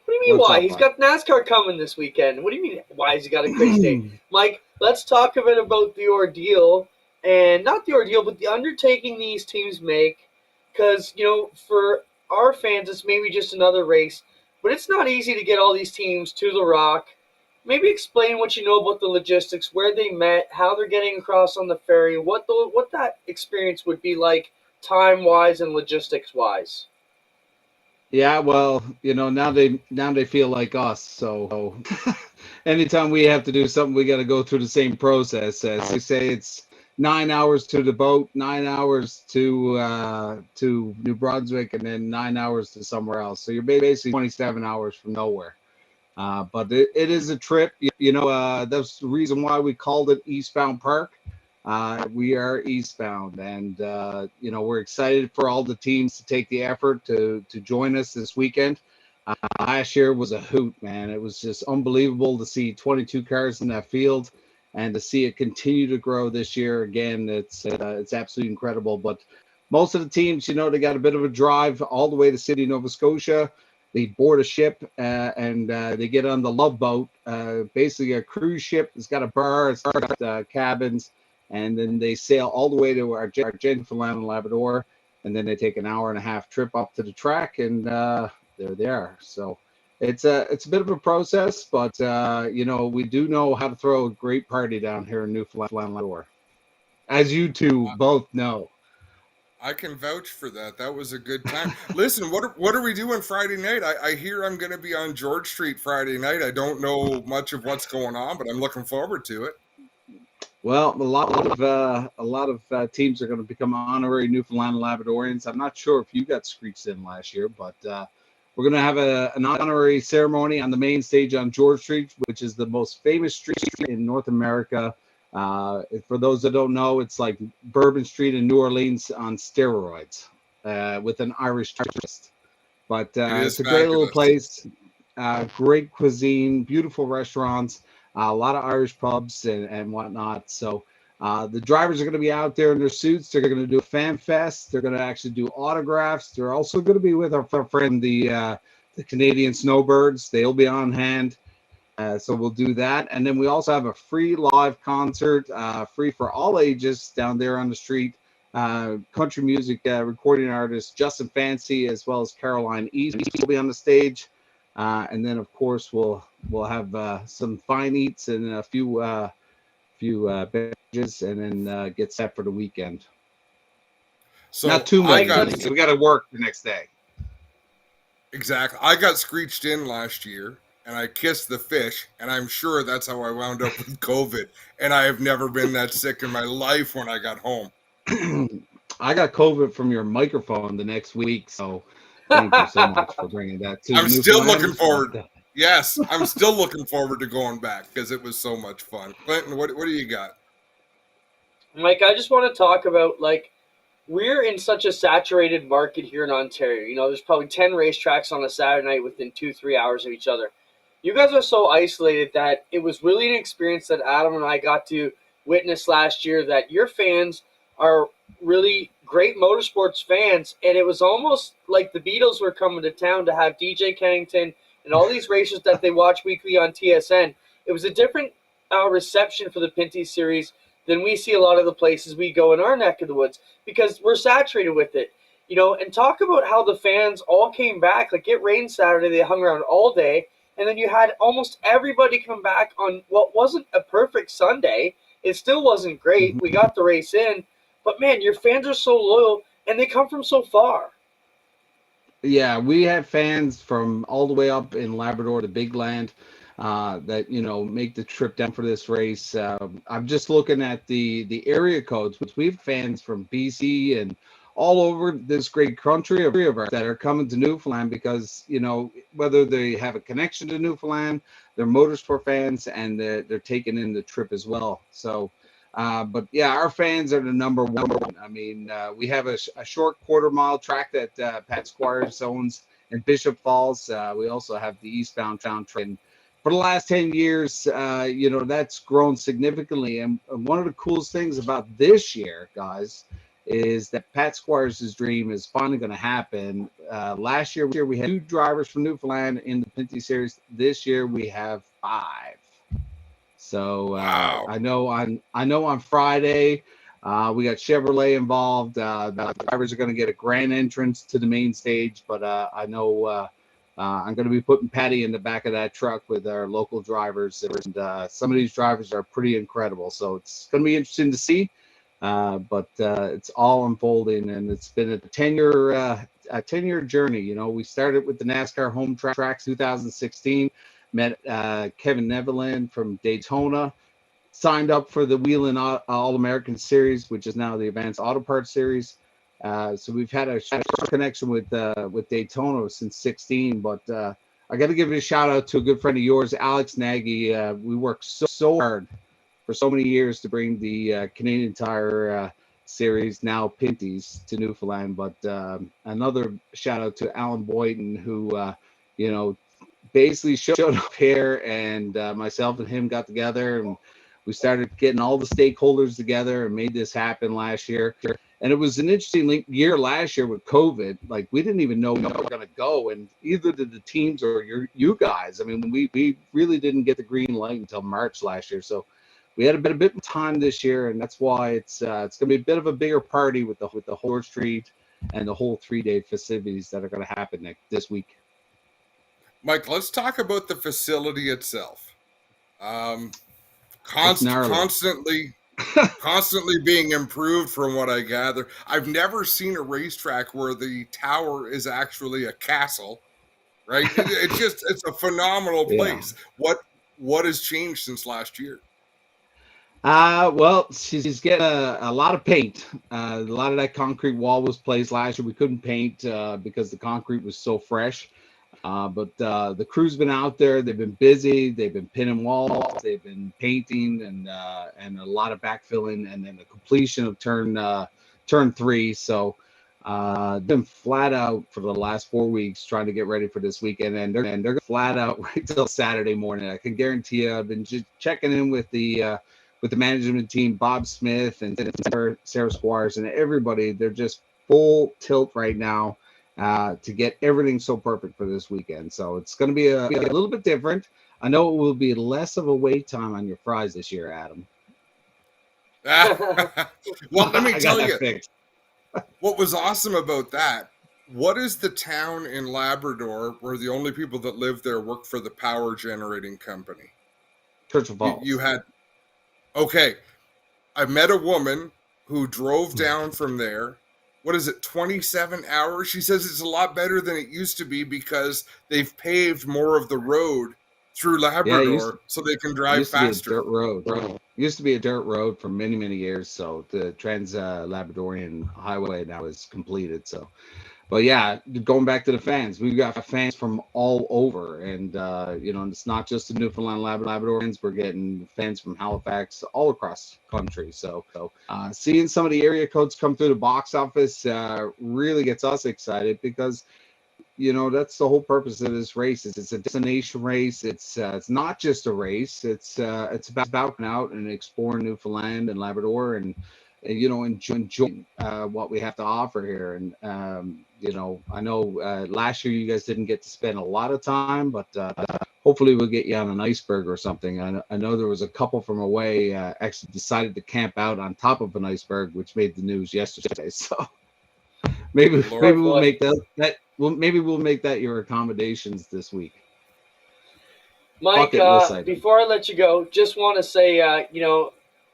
What do you mean What's why? up, He's Mike? got NASCAR coming this weekend. What do you mean why has he got a crazy day? Mike, let's talk a bit about the ordeal. And not the ordeal, but the undertaking these teams make. Because, for our fans, it's maybe just another race. But it's not easy to get all these teams to the Rock. Maybe explain what you know about the logistics, where they met, how they're getting across on the ferry, what that experience would be like time-wise and logistics-wise. Yeah, well, now they feel like us. So anytime we have to do something, we got to go through the same process. As they say, it's 9 hours to the boat, 9 hours to New Brunswick, and then 9 hours to somewhere else. So you're basically 27 hours from nowhere. But it is a trip. That's the reason why we called it Eastbound Park. We are eastbound, and we're excited for all the teams to take the effort to join us this weekend. Last year was a hoot, man. It was just unbelievable to see 22 cars in that field, and to see it continue to grow this year. Again, it's absolutely incredible. But most of the teams, they got a bit of a drive all the way to City, Nova Scotia. They board a ship and they get on the Love Boat, basically a cruise ship. It's got a bar, it's got cabins, and then they sail all the way to Argentine and Labrador, and then they take an hour and a half trip up to the track, and they're there. So it's a bit of a process, but we do know how to throw a great party down here in Newfoundland and Labrador, as you two both know. I can vouch for that. That was a good time. Listen, what are we doing Friday night? I hear I'm going to be on George Street Friday night. I don't know much of what's going on, but I'm looking forward to it. Well, a lot of teams are going to become honorary Newfoundland and Labradorians. I'm not sure if you got screeched in last year, but we're going to have an honorary ceremony on the main stage on George Street, which is the most famous street in North America. For those that don't know, it's like Bourbon Street in New Orleans on steroids, with an Irish twist. But it's a great little place, great cuisine, beautiful restaurants, a lot of Irish pubs and whatnot. So the drivers are going to be out there in their suits. They're going to do a fan fest. They're going to actually do autographs. They're also going to be with our friend, the Canadian Snowbirds. They'll be on hand. So we'll do that. And then we also have a free live concert, free for all ages down there on the street. Country music recording artist Justin Fancy, as well as Caroline East will be on the stage. And then, of course, we'll have some fine eats and a few beverages, and then get set for the weekend. So not too much. We got to work the next day. Exactly. I got screeched in last year, and I kissed the fish, and I'm sure that's how I wound up with COVID. And I have never been that sick in my life when I got home. I got COVID from your microphone the next week, so thank you so much for bringing that to. I'm still looking forward. Yes, I'm still looking forward to going back because it was so much fun. Clinton, what do you got? Mike, I just want to talk about, like, we're in such a saturated market here in Ontario. You know, there's probably 10 racetracks on a Saturday night within 2-3 hours of each other. You guys are so isolated that it was really an experience that Adam and I got to witness last year, that your fans are really great motorsports fans, and it was almost like the Beatles were coming to town to have DJ Kennington and all these races that they watch weekly on TSN. It was a different reception for the Pinty Series than we see a lot of the places we go in our neck of the woods, because we're saturated with it. You know, and talk about how the fans all came back. Like, it rained Saturday, they hung around all day, and then you had almost everybody come back on what wasn't a perfect Sunday. It still wasn't great. We got the race in, but man, your fans are so loyal, and they come from so far. Yeah, we have fans from all the way up in Labrador, the Big Land, that, you know, make the trip down for this race. I'm just looking at the area codes, which we have fans from BC and all over this great country of ours that are coming to Newfoundland because, you know, whether they have a connection to Newfoundland, they're motorsport fans, and they're taking in the trip as well. So, but yeah, our fans are the number one. I mean, we have a short quarter-mile track that Pat Squires owns in Bishop Falls. We also have the eastbound train. For the last 10 years, you know, that's grown significantly. And one of the coolest things about this year, guys, is that Pat Squires' dream is finally going to happen. Last year we had 2 drivers from Newfoundland in the Pinty Series. This year we have 5. So Wow. I know on Friday we got Chevrolet involved. The drivers are going to get a grand entrance to the main stage, but I know I'm going to be putting Patty in the back of that truck with our local drivers, and some of these drivers are pretty incredible. So it's going to be interesting to see. But it's all unfolding, and it's been a 10-year journey. You know, we started with the NASCAR home tracks 2016, met Kevin Neverland from Daytona, signed up for the Whelen All-American Series, which is now the Advanced Auto Parts Series. So we've had a connection with Daytona since 16, but I got to give a shout out to a good friend of yours, Alex Nagy. We worked so hard for so many years to bring the Canadian Tire Series, now Pinty's, to Newfoundland. But another shout out to Alan Boyden, who, you know, basically showed up here, and myself and him got together, and we started getting all the stakeholders together and made this happen last year. And it was an interesting year last year with COVID. Like, we didn't even know where we were going to go, and either did the teams or you guys. I mean, we really didn't get the green light until March last year. So we had a bit of time this year, and that's why it's going to be a bit of a bigger party with the whole street and the whole 3-day festivities that are going to happen this week. Mike, let's talk about the facility itself. Constantly Constantly being improved from what I gather. I've never seen a racetrack where the tower is actually a castle, right? It's a phenomenal Yeah. place. What has changed since last year? Well, she's getting a lot of paint. A lot of that concrete wall was placed last year. We couldn't paint because the concrete was so fresh. But the crew's been out there. They've been busy. They've been pinning walls. They've been painting and a lot of backfilling, and then the completion of turn 3. So been flat out for the last 4 weeks trying to get ready for this weekend, and they're flat out right till Saturday morning. I can guarantee you. I've been just checking in with the management team, Bob Smith and Sarah Squires, and everybody. They're just full tilt right now to get everything so perfect for this weekend. So it's going to be a little bit different. I know it will be less of a wait time on your fries this year, Adam. Well, let me I got tell that you, fixed. what was awesome about that. What is the town in Labrador where the only people that live there work for the power generating company? Church of Falls. You had, okay, I met a woman who drove down from there. What is it, 27 hours? She says it's a lot better than it used to be because they've paved more of the road through Labrador so they can drive used to be a faster. dirt road. Used to be a dirt road for many, many years. So the Trans Labradorian Highway now is completed. So, but yeah, going back to the fans, we've got fans from all over, and it's not just the Newfoundland Labrador fans. We're getting fans from Halifax, all across the country. So seeing some of the area codes come through the box office really gets us excited because that's the whole purpose of this race. It's a destination race. It's not just a race. It's about going out and exploring Newfoundland and Labrador and enjoying what we have to offer here. And I know last year you guys didn't get to spend a lot of time, but hopefully we'll get you on an iceberg or something. I know there was a couple from away actually decided to camp out on top of an iceberg, which made the news yesterday. So maybe we'll make that. Well, maybe we'll make that your accommodations this week. Mike, before I let you go, just want to say,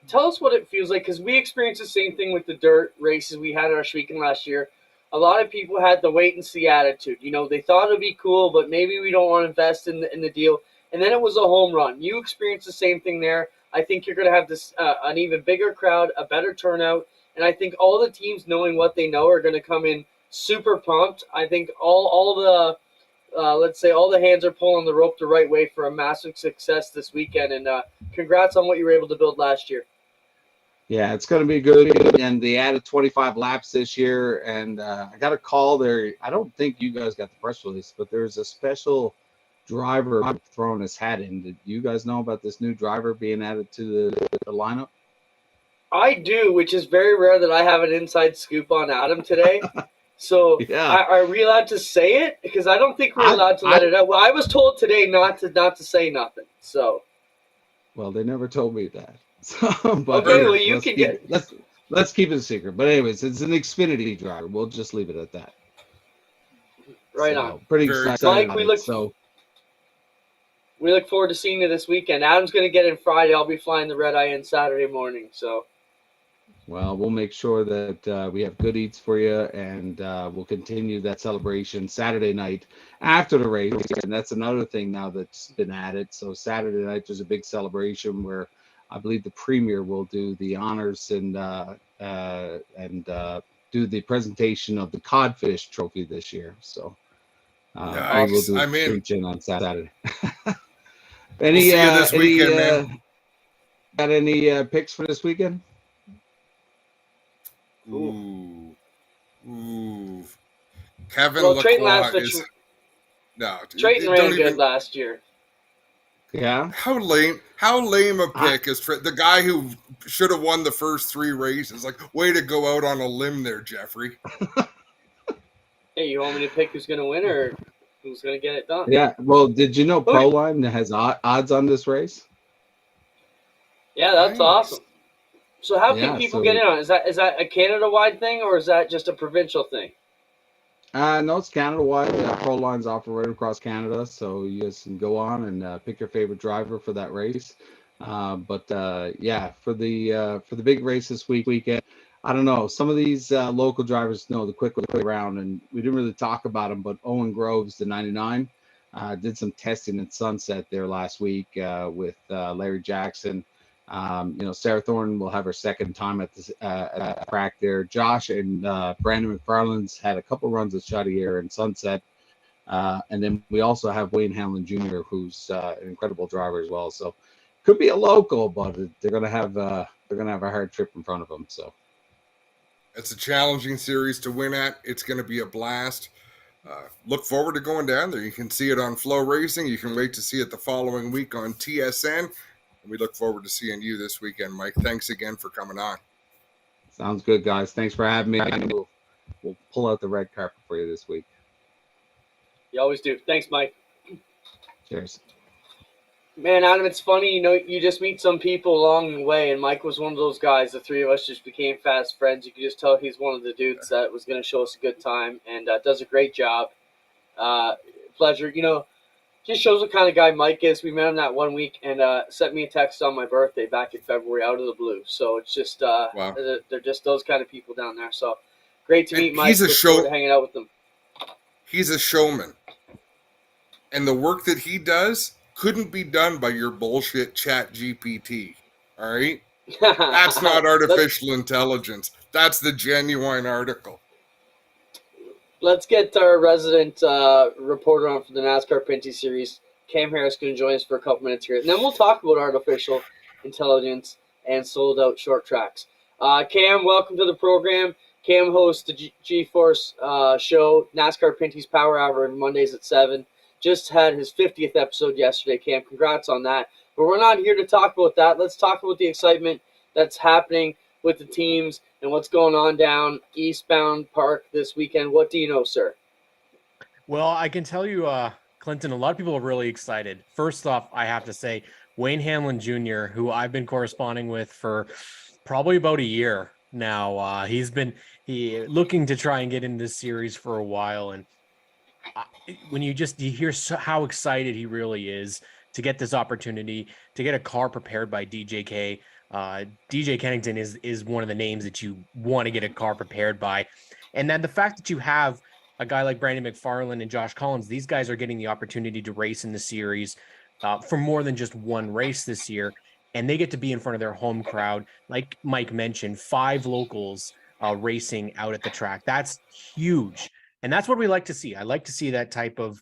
tell us what it feels like, because we experienced the same thing with the dirt races we had at our weekend last year. A lot of people had the wait and see attitude. They thought it would be cool, but maybe we don't want to invest in the deal. And then it was a home run. You experienced the same thing there. I think you're going to have this an even bigger crowd, a better turnout, and I think all the teams, knowing what they know, are going to come in super pumped. I think all the let's say all the hands are pulling the rope the right way for a massive success this weekend. And congrats on what you were able to build last year. Yeah, it's going to be good. And they added 25 laps this year. And I got a call there. I don't think you guys got the press release, but there's a special driver throwing his hat in. Did you guys know about this new driver being added to the lineup? I do, which is very rare that I have an inside scoop on Adam today. So yeah. Are we allowed to say it? Because I don't think we're allowed to let it out. Well, I was told today not to say nothing. So. Well, they never told me that. So, but okay, well you can get. Let's keep it a secret. But anyways, it's an Xfinity driver. We'll just leave it at that. Right on. Pretty excited. Mike, we look forward to seeing you this weekend. Adam's going to get in Friday. I'll be flying the red eye in Saturday morning. So. Well, we'll make sure that we have good eats for you, and we'll continue that celebration Saturday night after the race. And that's another thing now that's been added. So Saturday night, there's a big celebration where I believe the premier will do the honors and do the presentation of the Codfish Trophy this year. So nice. we'll do a preaching on Saturday. We'll see you this weekend, man. Got any picks for this weekend? Ooh. Kevin Trayton is no. Trayton ran good last year. Yeah. How lame a pick is the guy who should have won the first 3 races. Like, way to go out on a limb there, Geoffrey. Hey, you want me to pick who's going to win or who's going to get it done? Yeah. Well, did you know Proline has odds on this race? Yeah, that's awesome. So how can people get in on it? Is that a Canada-wide thing, or is that just a provincial thing? No, it's Canada-wide. Proline's offer right across Canada, so you guys can go on and pick your favorite driver for that race. Yeah, for the big race this weekend, I don't know. Some of these local drivers know the quick way around, and we didn't really talk about them. But Owen Groves, the 99, did some testing at Sunset there last week with Larry Jackson. Sarah Thorne will have her second time at the track there. Josh and Brandon McFarland's had a couple runs at Chaudière and Sunset. And then we also have Wayne Hamlin Jr., who's an incredible driver as well. So could be a local, but they're gonna have a hard trip in front of them. So it's a challenging series to win at. It's going to be a blast. Look forward to going down there. You can see it on Flow Racing. You can wait to see it the following week on TSN. And we look forward to seeing you this weekend, Mike. Thanks again for coming on. Sounds good, guys. Thanks for having me. We'll pull out the red carpet for you this week. You always do. Thanks, Mike. Cheers. Man, Adam, it's funny, you just meet some people along the way, and Mike was one of those guys. The three of us just became fast friends. You could just tell he's one of the dudes that was going to show us a good time, and does a great job. Pleasure. Just shows what kind of guy Mike is. We met him that one week, and sent me a text on my birthday back in February out of the blue. So it's just, Wow. They're just those kind of people down there. So great to meet Mike. He's a Look forward to hanging out with them. He's a showman. And the work that he does couldn't be done by your bullshit chat GPT. All right? That's not artificial intelligence. That's the genuine article. Let's get our resident reporter on for the NASCAR Pinty Series. Cam Harris going to join us for a couple minutes here. And then we'll talk about artificial intelligence and sold-out short tracks. Cam, welcome to the program. Cam hosts the G-Force show, NASCAR Pinty's Power Hour, Mondays at 7. Just had his 50th episode yesterday, Cam. Congrats on that. But we're not here to talk about that. Let's talk about the excitement that's happening with the teams and what's going on down Eastbound Park this weekend. What do you know, sir? Well, I can tell you, Clinton, a lot of people are really excited. First off, I have to say, Wayne Hamlin Jr., who I've been corresponding with for probably about a year now. He's been looking to try and get into this series for a while, and when you hear how excited he really is to get this opportunity to get a car prepared by DJK. DJ Kennington is one of the names that you want to get a car prepared by. And then the fact that you have a guy like Brandon McFarland and Josh Collins, these guys are getting the opportunity to race in the series for more than just one race this year. And they get to be in front of their home crowd. Like Mike mentioned, 5 locals racing out at the track. That's huge. And that's what we like to see. I like to see that type of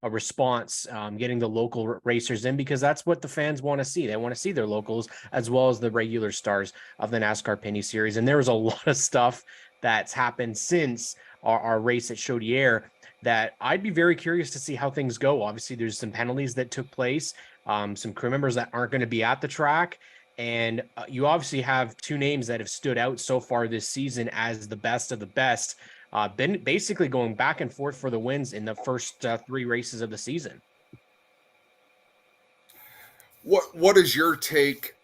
a response, getting the local racers in, because that's what the fans want to see. They want to see their locals as well as the regular stars of the NASCAR Pinty Series. And there was a lot of stuff that's happened since our race at Chaudière that I'd be very curious to see how things go. Obviously, there's some penalties that took place, some crew members that aren't going to be at the track. And you obviously have 2 names that have stood out so far this season as the best of the best. Been basically going back and forth for the wins in the first 3 races of the season. What is your take,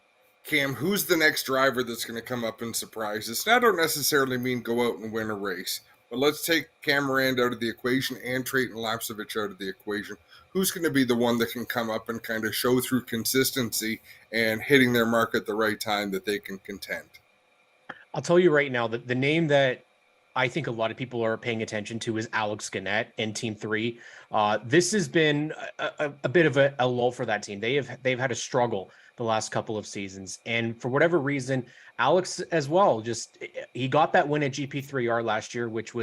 Cam? Who's the next driver that's going to come up and surprise us? And I don't necessarily mean go out and win a race, but let's take Cameron out of the equation and Trayton Lapsevich out of the equation. Who's going to be the one that can come up and kind of show through consistency and hitting their mark at the right time that they can contend? I'll tell you right now that the name that I think a lot of people are paying attention to is Alex Gannett and Team 3. This has been a bit of a lull for that team. They've had a struggle the last couple of seasons. And for whatever reason, Alex as well, he got that win at GP3R last year, which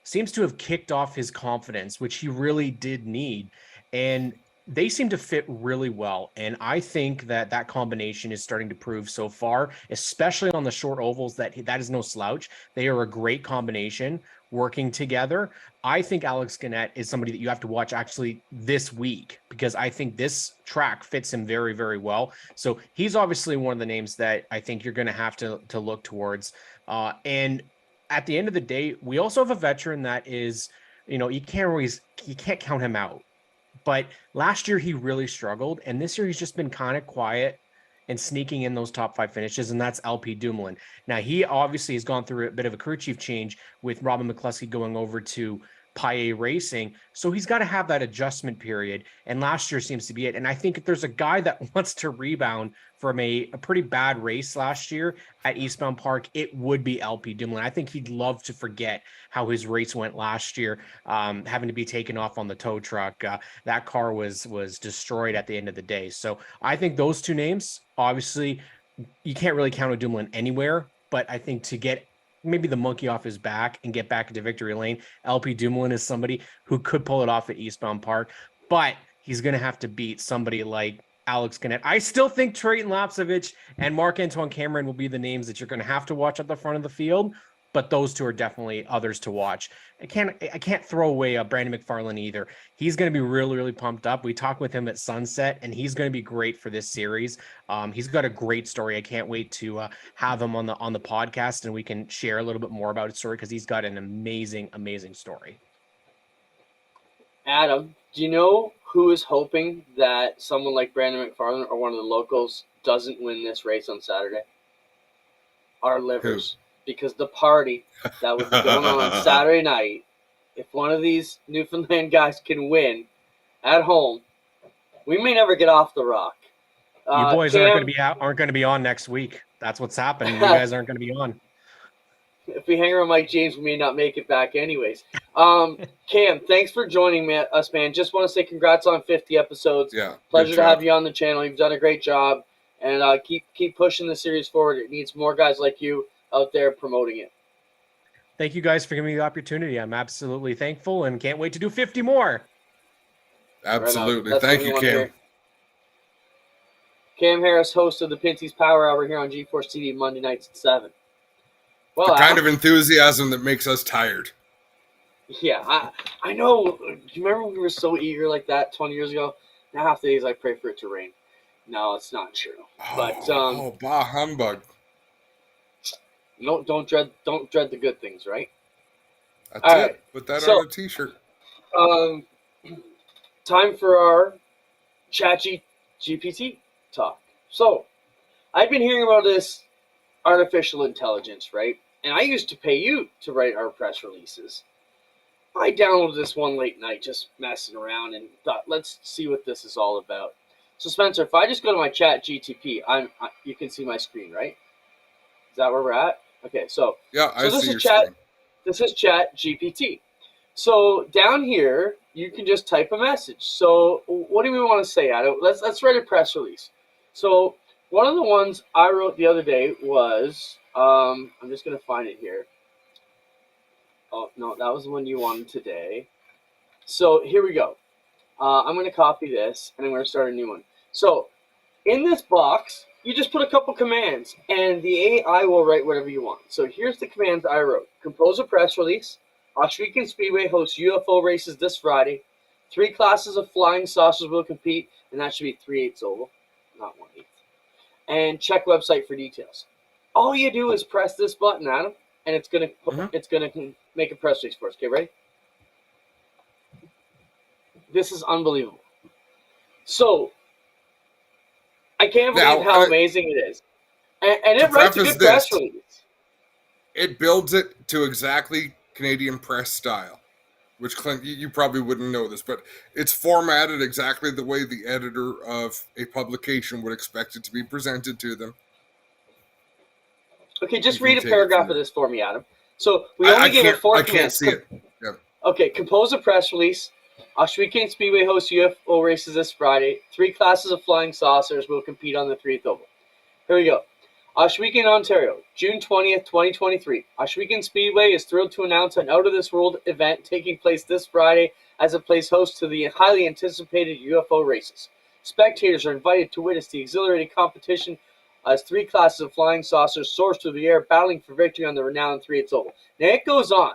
seems to have kicked off his confidence, which he really did need. And they seem to fit really well. And I think that combination is starting to prove so far, especially on the short ovals, that is no slouch. They are a great combination working together. I think Alex Gannett is somebody that you have to watch actually this week, because I think this track fits him very, very well. So he's obviously one of the names that I think you're going to have to look towards. And at the end of the day, we also have a veteran that is, you can't count him out. But last year he really struggled, and this year he's just been kind of quiet and sneaking in those top 5 finishes, and that's LP Dumoulin. Now, he obviously has gone through a bit of a crew chief change with Robin McCluskey going over to Paille Racing. So he's got to have that adjustment period. And last year seems to be it. And I think if there's a guy that wants to rebound from a pretty bad race last year at Eastbound Park, it would be LP Dumoulin. I think he'd love to forget how his race went last year, having to be taken off on the tow truck. That car was destroyed at the end of the day. So I think those two names, obviously, you can't really count a Dumoulin anywhere, but I think to get maybe the monkey off his back and get back into victory lane, LP Dumoulin is somebody who could pull it off at Eastbound Park, but he's going to have to beat somebody like Alex Canet. I still think Trayton Lapsevich and Marc-Antoine Cameron will be the names that you're going to have to watch at the front of the field, but those two are definitely others to watch. I can't throw away Brandon McFarlane either. He's going to be really, really pumped up. We talked with him at Sunset, and he's going to be great for this series. He's got a great story. I can't wait to have him on the podcast, and we can share a little bit more about his story because he's got an amazing, amazing story. Adam, do you know who is hoping that someone like Brandon McFarlane or one of the locals doesn't win this race on Saturday? Our livers. Because the party that would be going on Saturday night, if one of these Newfoundland guys can win at home, we may never get off the rock. You boys aren't going to be on next week. That's what's happening. You guys aren't going to be on. If we hang around Mike James, we may not make it back anyways. Cam, thanks for joining us, man. Just want to say congrats on 50 episodes. Yeah, pleasure to have you on the channel. You've done a great job, and keep pushing the series forward. It needs more guys like you out there promoting it. Thank you guys for giving me the opportunity. I'm absolutely thankful and can't wait to do 50 more. Absolutely. Right, thank you, Cam. Here. Cam Harris, host of the Pinty's Power Hour here on GeForce TV Monday nights at 7. Well, the kind of enthusiasm that makes us tired. Yeah, I know. Do you remember when we were so eager like that 20 years ago? Now half the days I pray for it to rain. No, it's not true. But bah humbug. Don't dread the good things, right? That's all it. Right. Put that on a t-shirt. Time for our ChatGPT talk. So, I've been hearing about this artificial intelligence, right? And I used to pay you to write our press releases. I downloaded this one late night, just messing around, and thought, let's see what this is all about. So, Spencer, if I just go to my ChatGPT, you can see my screen, right? Is that where we're at? Okay, so I see your screen. This is ChatGPT. So down here, you can just type a message. So what do we want to say, Adam? Let's write a press release. So one of the ones I wrote the other day was, I'm just going to find it here. Oh, no, that was the one you wanted today. So here we go. I'm going to copy this, and I'm going to start a new one. So in this box, you just put a couple commands, and the AI will write whatever you want. So here's the commands I wrote. Compose a press release. Oshweekend Speedway hosts UFO races this Friday. 3 classes of flying saucers will compete, and that should be 3/8 oval, not 1/8. And check website for details. All you do is press this button, Adam, and it's gonna make a press release for us. Okay, ready? This is unbelievable. So I can't believe how amazing it is. And it writes a good press release. It builds it to exactly Canadian press style, which, Clint, you probably wouldn't know this, but it's formatted exactly the way the editor of a publication would expect it to be presented to them. Okay, just read a paragraph of this for me, Adam. So we only gave it 4 commands. I can't see it. Yeah. Okay, compose a press release. Oshweekend Speedway hosts UFO races this Friday. 3 classes of flying saucers will compete on the 3/8 oval. Here we go. Oshweekend, Ontario, June 20th, 2023. Oshweekend Speedway is thrilled to announce an out-of-this-world event taking place this Friday as it plays host to the highly anticipated UFO races. Spectators are invited to witness the exhilarating competition as 3 classes of flying saucers soar through the air, battling for victory on the renowned 3/8 oval. Now, it goes on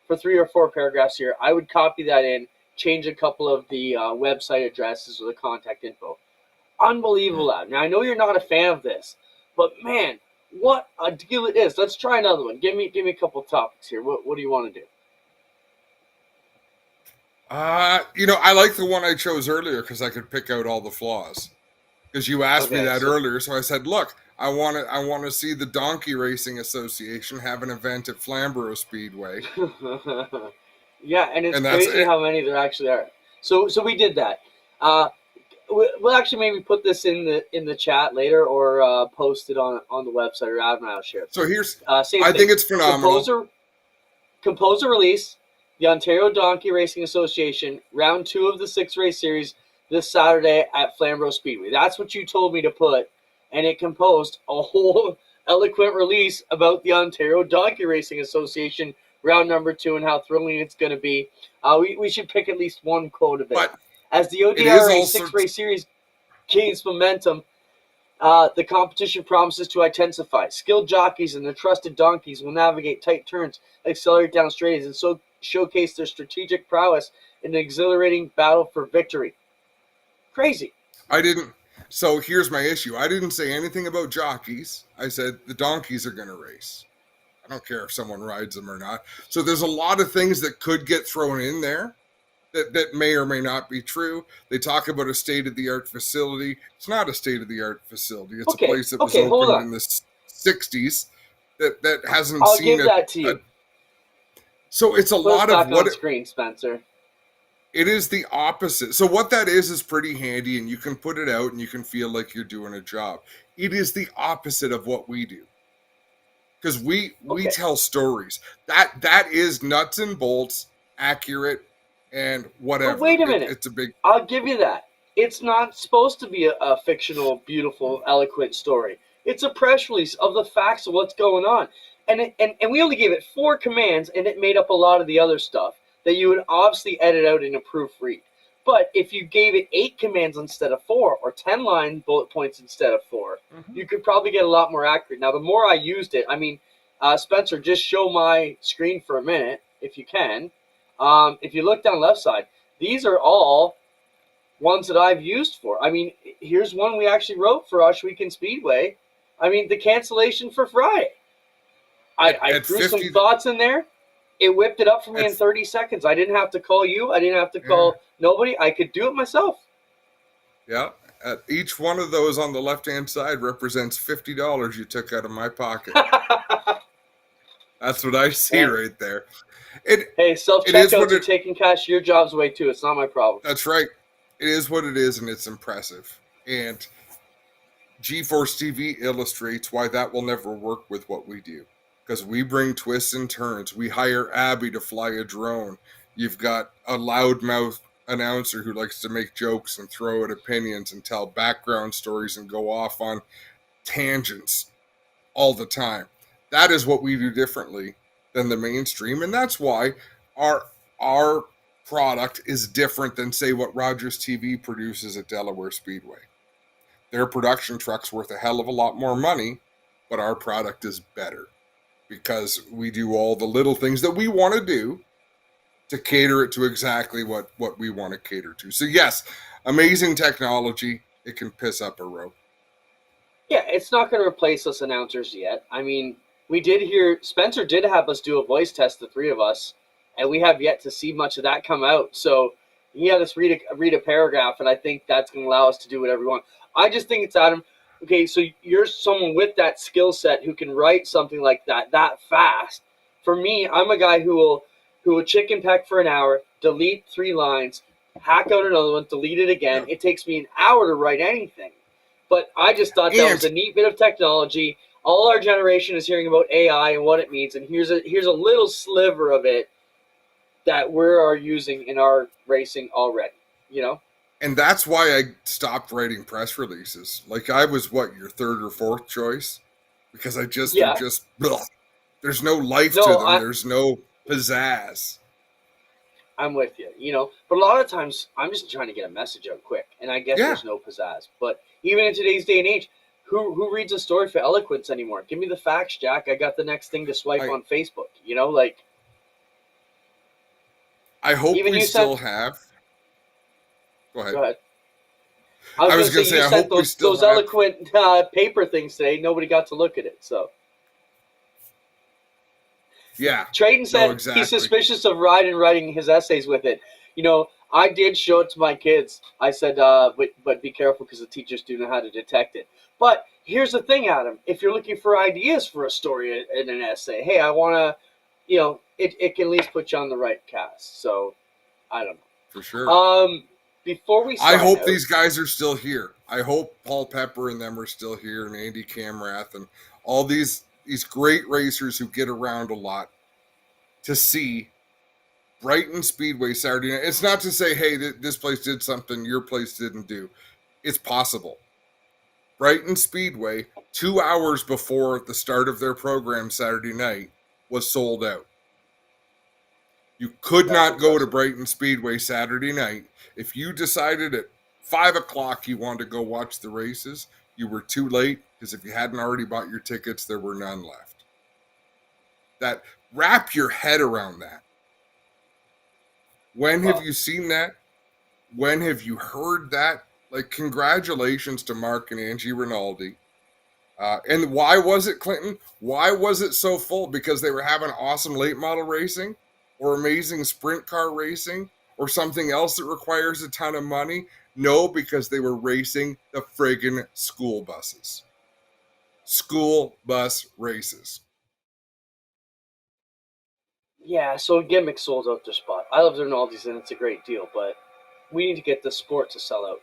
for 3 or 4 paragraphs here. I would copy that in, change a couple of the website addresses or the contact info. Unbelievable, Adam. Now, I know you're not a fan of this, but man, what a deal it is. Let's try another one. Give me a couple topics here. What do you want to do? I like the one I chose earlier because I could pick out all the flaws. Because you asked me that earlier, so I said, look, I want to see the Donkey Racing Association have an event at Flamborough Speedway. Yeah, and it's And that's crazy it. how many there actually are. So we did that. We'll actually maybe put this in the chat later, or post it on the website, or Adam and I'll share it. So here's, Same I thing. think it's phenomenal. Composer release, the Ontario Donkey Racing Association, round 2 of the 6-race series this Saturday at Flamborough Speedway. That's what you told me to put, and it composed a whole eloquent release about the Ontario Donkey Racing Association round number 2 and how thrilling it's going to be. We should pick at least one quote of it. But As the it is ODRA also 6-race series gains momentum, the competition promises to intensify. Skilled jockeys and their trusted donkeys will navigate tight turns, accelerate down straights, and so showcase their strategic prowess in an exhilarating battle for victory. Crazy. I didn't. So here's my issue. I didn't say anything about jockeys. I said the donkeys are going to race. I don't care if someone rides them or not. So there's a lot of things that could get thrown in there that may or may not be true. They talk about a state-of-the-art facility. It's not a state-of-the-art facility. It's a place that was opened in the 60s that hasn't I'll seen give that to you. So it's a Put lot us back of what on screen, Spencer. it is the opposite. So what that is pretty handy, and you can put it out and you can feel like you're doing a job. It is the opposite of what we do. Because we tell stories. That is nuts and bolts, accurate, and whatever. But wait a minute. It's a big... I'll give you that. It's not supposed to be a fictional, beautiful, eloquent story. It's a press release of the facts of what's going on. And we only gave it 4 commands, and it made up a lot of the other stuff that you would obviously edit out in a proofread. But if you gave it 8 commands instead of 4, or 10 line bullet points instead of 4, you could probably get a lot more accurate. Now, the more I used it, I mean, Spencer, just show my screen for a minute, if you can. If you look down the left side, these are all ones that I've used for. I mean, here's one we actually wrote for Osh Weekend Speedway. I mean, the cancellation for Friday. I threw some thoughts in there. It whipped it up for me in 30 seconds. I didn't have to call you. I didn't have to call nobody. I could do it myself. Yeah. Each one of those on the left-hand side represents $50 you took out of my pocket. That's what I see right there. Hey, self-checkouts are taking cash your jobs away too. It's not my problem. That's right. It is what it is, and it's impressive. And GeForce TV illustrates why that will never work with what we do. Because we bring twists and turns. We hire Abby to fly a drone. You've got a loudmouth announcer who likes to make jokes and throw out opinions and tell background stories and go off on tangents all the time. That is what we do differently than the mainstream, and that's why our product is different than, say, what Rogers TV produces at Delaware Speedway. Their production truck's worth a hell of a lot more money, but our product is better because we do all the little things that we want to do to cater it to exactly what we want to cater to. So yes, amazing technology. It can piss up a rope. Yeah, it's not going to replace us announcers yet. I mean, we did hear, Spencer did have us do a voice test, the 3 of us, and we have yet to see much of that come out. So he had us read a paragraph, and I think that's going to allow us to do whatever we want. I just think it's, Adam, okay, so you're someone with that skill set who can write something like that fast. For me, I'm a guy who will chicken peck for an hour, delete 3 lines, hack out another one, delete it again. It takes me an hour to write anything. But I just thought that was a neat bit of technology. All our generation is hearing about AI and what it means, and here's a little sliver of it that we are using in our racing already, you know? And that's why I stopped writing press releases. Like, I was, your 3rd or 4th choice? Because I just, there's no life to them. There's no pizzazz. I'm with you, you know? But a lot of times, I'm just trying to get a message out quick, and I guess there's no pizzazz. But even in today's day and age, who reads a story for eloquence anymore? Give me the facts, Jack. I got the next thing to swipe on Facebook. You know, like. I hope we still have. Go ahead. I was going to say, I hope we still have those eloquent paper things today. Nobody got to look at it, so. Yeah. Trayden said he's suspicious of Ryden writing his essays with it. You know, I did show it to my kids. I said, but be careful because the teachers do know how to detect it. But here's the thing, Adam. If you're looking for ideas for a story in an essay, hey, I want to, it can at least put you on the right cast. So I don't know. For sure. Before we I sign hope out, these guys are still here. I hope Paul Pepper and them are still here, and Andy Camrath and all these great racers who get around a lot to see Brighton Speedway Saturday night. It's not to say, hey, this place did something your place didn't do. It's possible. Brighton Speedway, 2 hours before the start of their program Saturday night, was sold out. You could not go to Brighton Speedway Saturday night. If you decided at 5 o'clock you wanted to go watch the races, you were too late, because if you hadn't already bought your tickets, there were none left. Wrap your head around that. When have you seen that? When have you heard that? Like, congratulations to Mark and Angie Rinaldi. And why was it, Clinton? Why was it so full? Because they were having awesome late model racing, or amazing sprint car racing, or something else that requires a ton of money? No, because they were racing the friggin' school buses. School bus races. Yeah, so Gimmick sold out their spot. I love Rinaldi's, and it's a great deal, but we need to get the sport to sell out,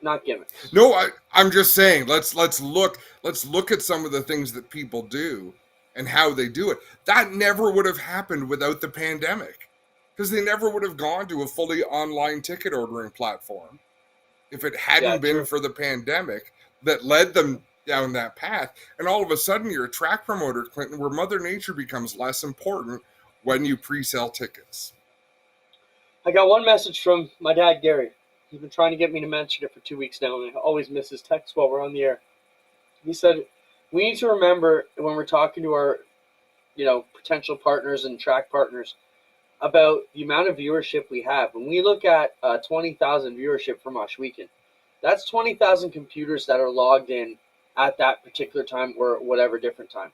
not gimmicks. No, I'm just saying, let's look at some of the things that people do and how they do it. That never would have happened without the pandemic, because they never would have gone to a fully online ticket ordering platform if it hadn't been for the pandemic that led them down that path. And all of a sudden you're a track promoter, Clinton, where Mother Nature becomes less important when you pre-sell tickets. I got one message from my dad, Gary. He's been trying to get me to mention it for 2 weeks now, and I always miss his text while we're on the air. He said, we need to remember when we're talking to our, potential partners and track partners about the amount of viewership we have. When we look at 20,000 viewership from Mosh Weekend, that's 20,000 computers that are logged in at that particular time or whatever different time.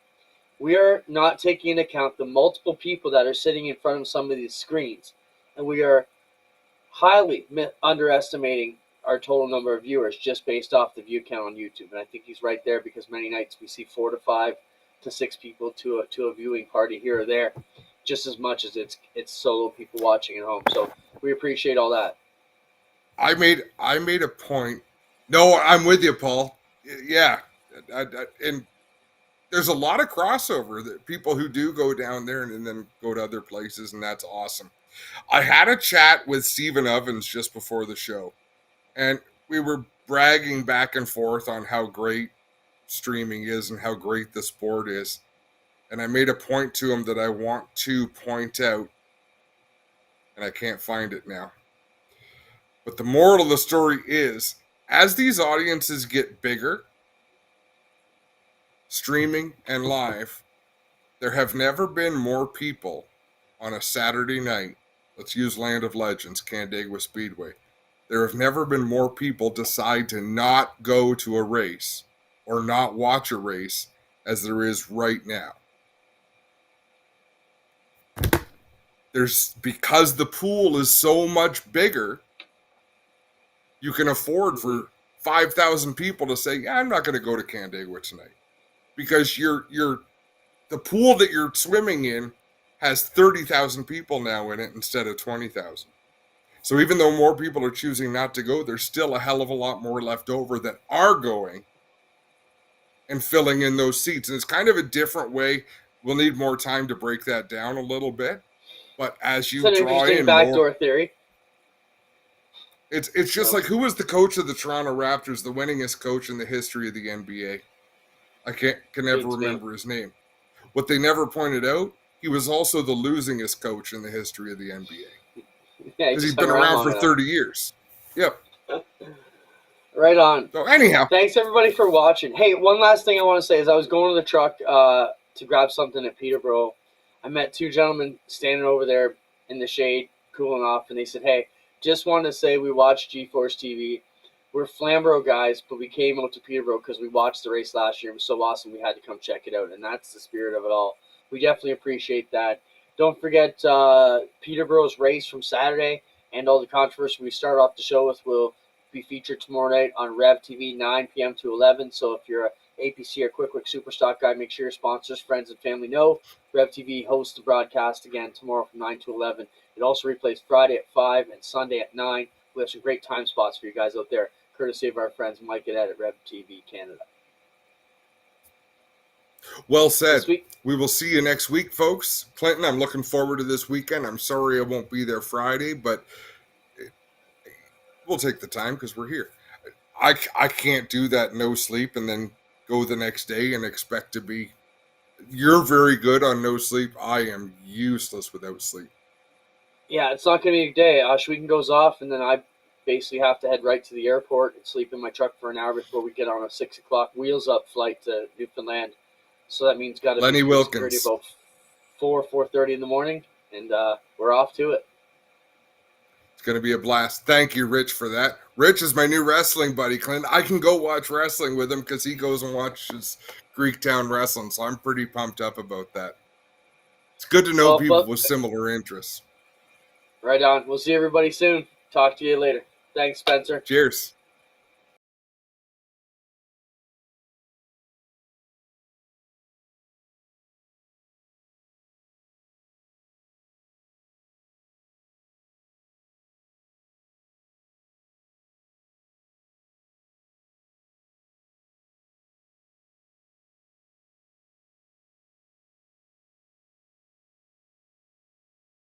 We are not taking into account the multiple people that are sitting in front of some of these screens, and we are highly underestimating our total number of viewers just based off the view count on YouTube. And I think he's right there, because many nights we see 4 to 5 to 6 people to a viewing party here or there, just as much as it's solo people watching at home. So we appreciate all that. I made a point. No, I'm with you, Paul. Yeah, and there's a lot of crossover, that people who do go down there and then go to other places, and that's awesome. I had a chat with Stephen Ovens just before the show, and we were bragging back and forth on how great streaming is and how great the sport is. And I made a point to him that I want to point out, and I can't find it now. But the moral of the story is, as these audiences get bigger, streaming and live, there have never been more people on a Saturday night. Let's use Land of Legends, Canandaigua Speedway. There have never been more people decide to not go to a race or not watch a race as there is right now. Because the pool is so much bigger, you can afford for 5,000 people to say, yeah, I'm not going to go to Canandaigua tonight. Because the pool that you're swimming in has 30,000 people now in it instead of 20,000. So even though more people are choosing not to go, there's still a hell of a lot more left over that are going and filling in those seats. And it's kind of a different way. We'll need more time to break that down a little bit. But as you it's an draw interesting in backdoor more, theory. It's just like, who was the coach of the Toronto Raptors, the winningest coach in the history of the NBA? I can never remember his name. What they never pointed out, he was also the losingest coach in the history of the NBA. Yeah, because he's been around for 30 years. Yep. Right on. So anyhow, thanks everybody for watching. Hey, one last thing I want to say is I was going to the truck to grab something at Peterborough. I met 2 gentlemen standing over there in the shade, cooling off, and they said, hey, just wanted to say we watched GeForce TV. We're Flamborough guys, but we came out to Peterborough because we watched the race last year. It was so awesome we had to come check it out, and that's the spirit of it all. We definitely appreciate that. Don't forget Peterborough's race from Saturday and all the controversy we start off the show with will be featured tomorrow night on Rev TV, 9 p.m. to 11. So if you're a APC, our quick Superstock guide. Make sure your sponsors, friends, and family know. Rev TV hosts the broadcast again tomorrow from 9 to 11. It also replays Friday at 5 and Sunday at 9. We have some great time spots for you guys out there, courtesy of our friends Mike and Ed at Rev TV Canada. Well said. This week, We will see you next week, folks. Clinton, I'm looking forward to this weekend. I'm sorry I won't be there Friday, but we'll take the time because we're here. I can't do that no sleep and then go the next day and expect to be. You're very good on no sleep. I am useless without sleep. yeah, it's not going to be a day. Schweden goes off, and then I basically have to head right to the airport and sleep in my truck for an hour before we get on a 6 o'clock wheels up flight to Newfoundland. So that means got to Lenny be Wilkins. about 4:30 in the morning, and we're off to it. It's going to be a blast. Thank you, Rich, for that. Rich is my new wrestling buddy, Clint. I can go watch wrestling with him because he goes and watches Greektown Wrestling, so I'm pretty pumped up about that. It's good to know people with similar interests. Right on. We'll see everybody soon. Talk to you later. Thanks, Spencer. Cheers.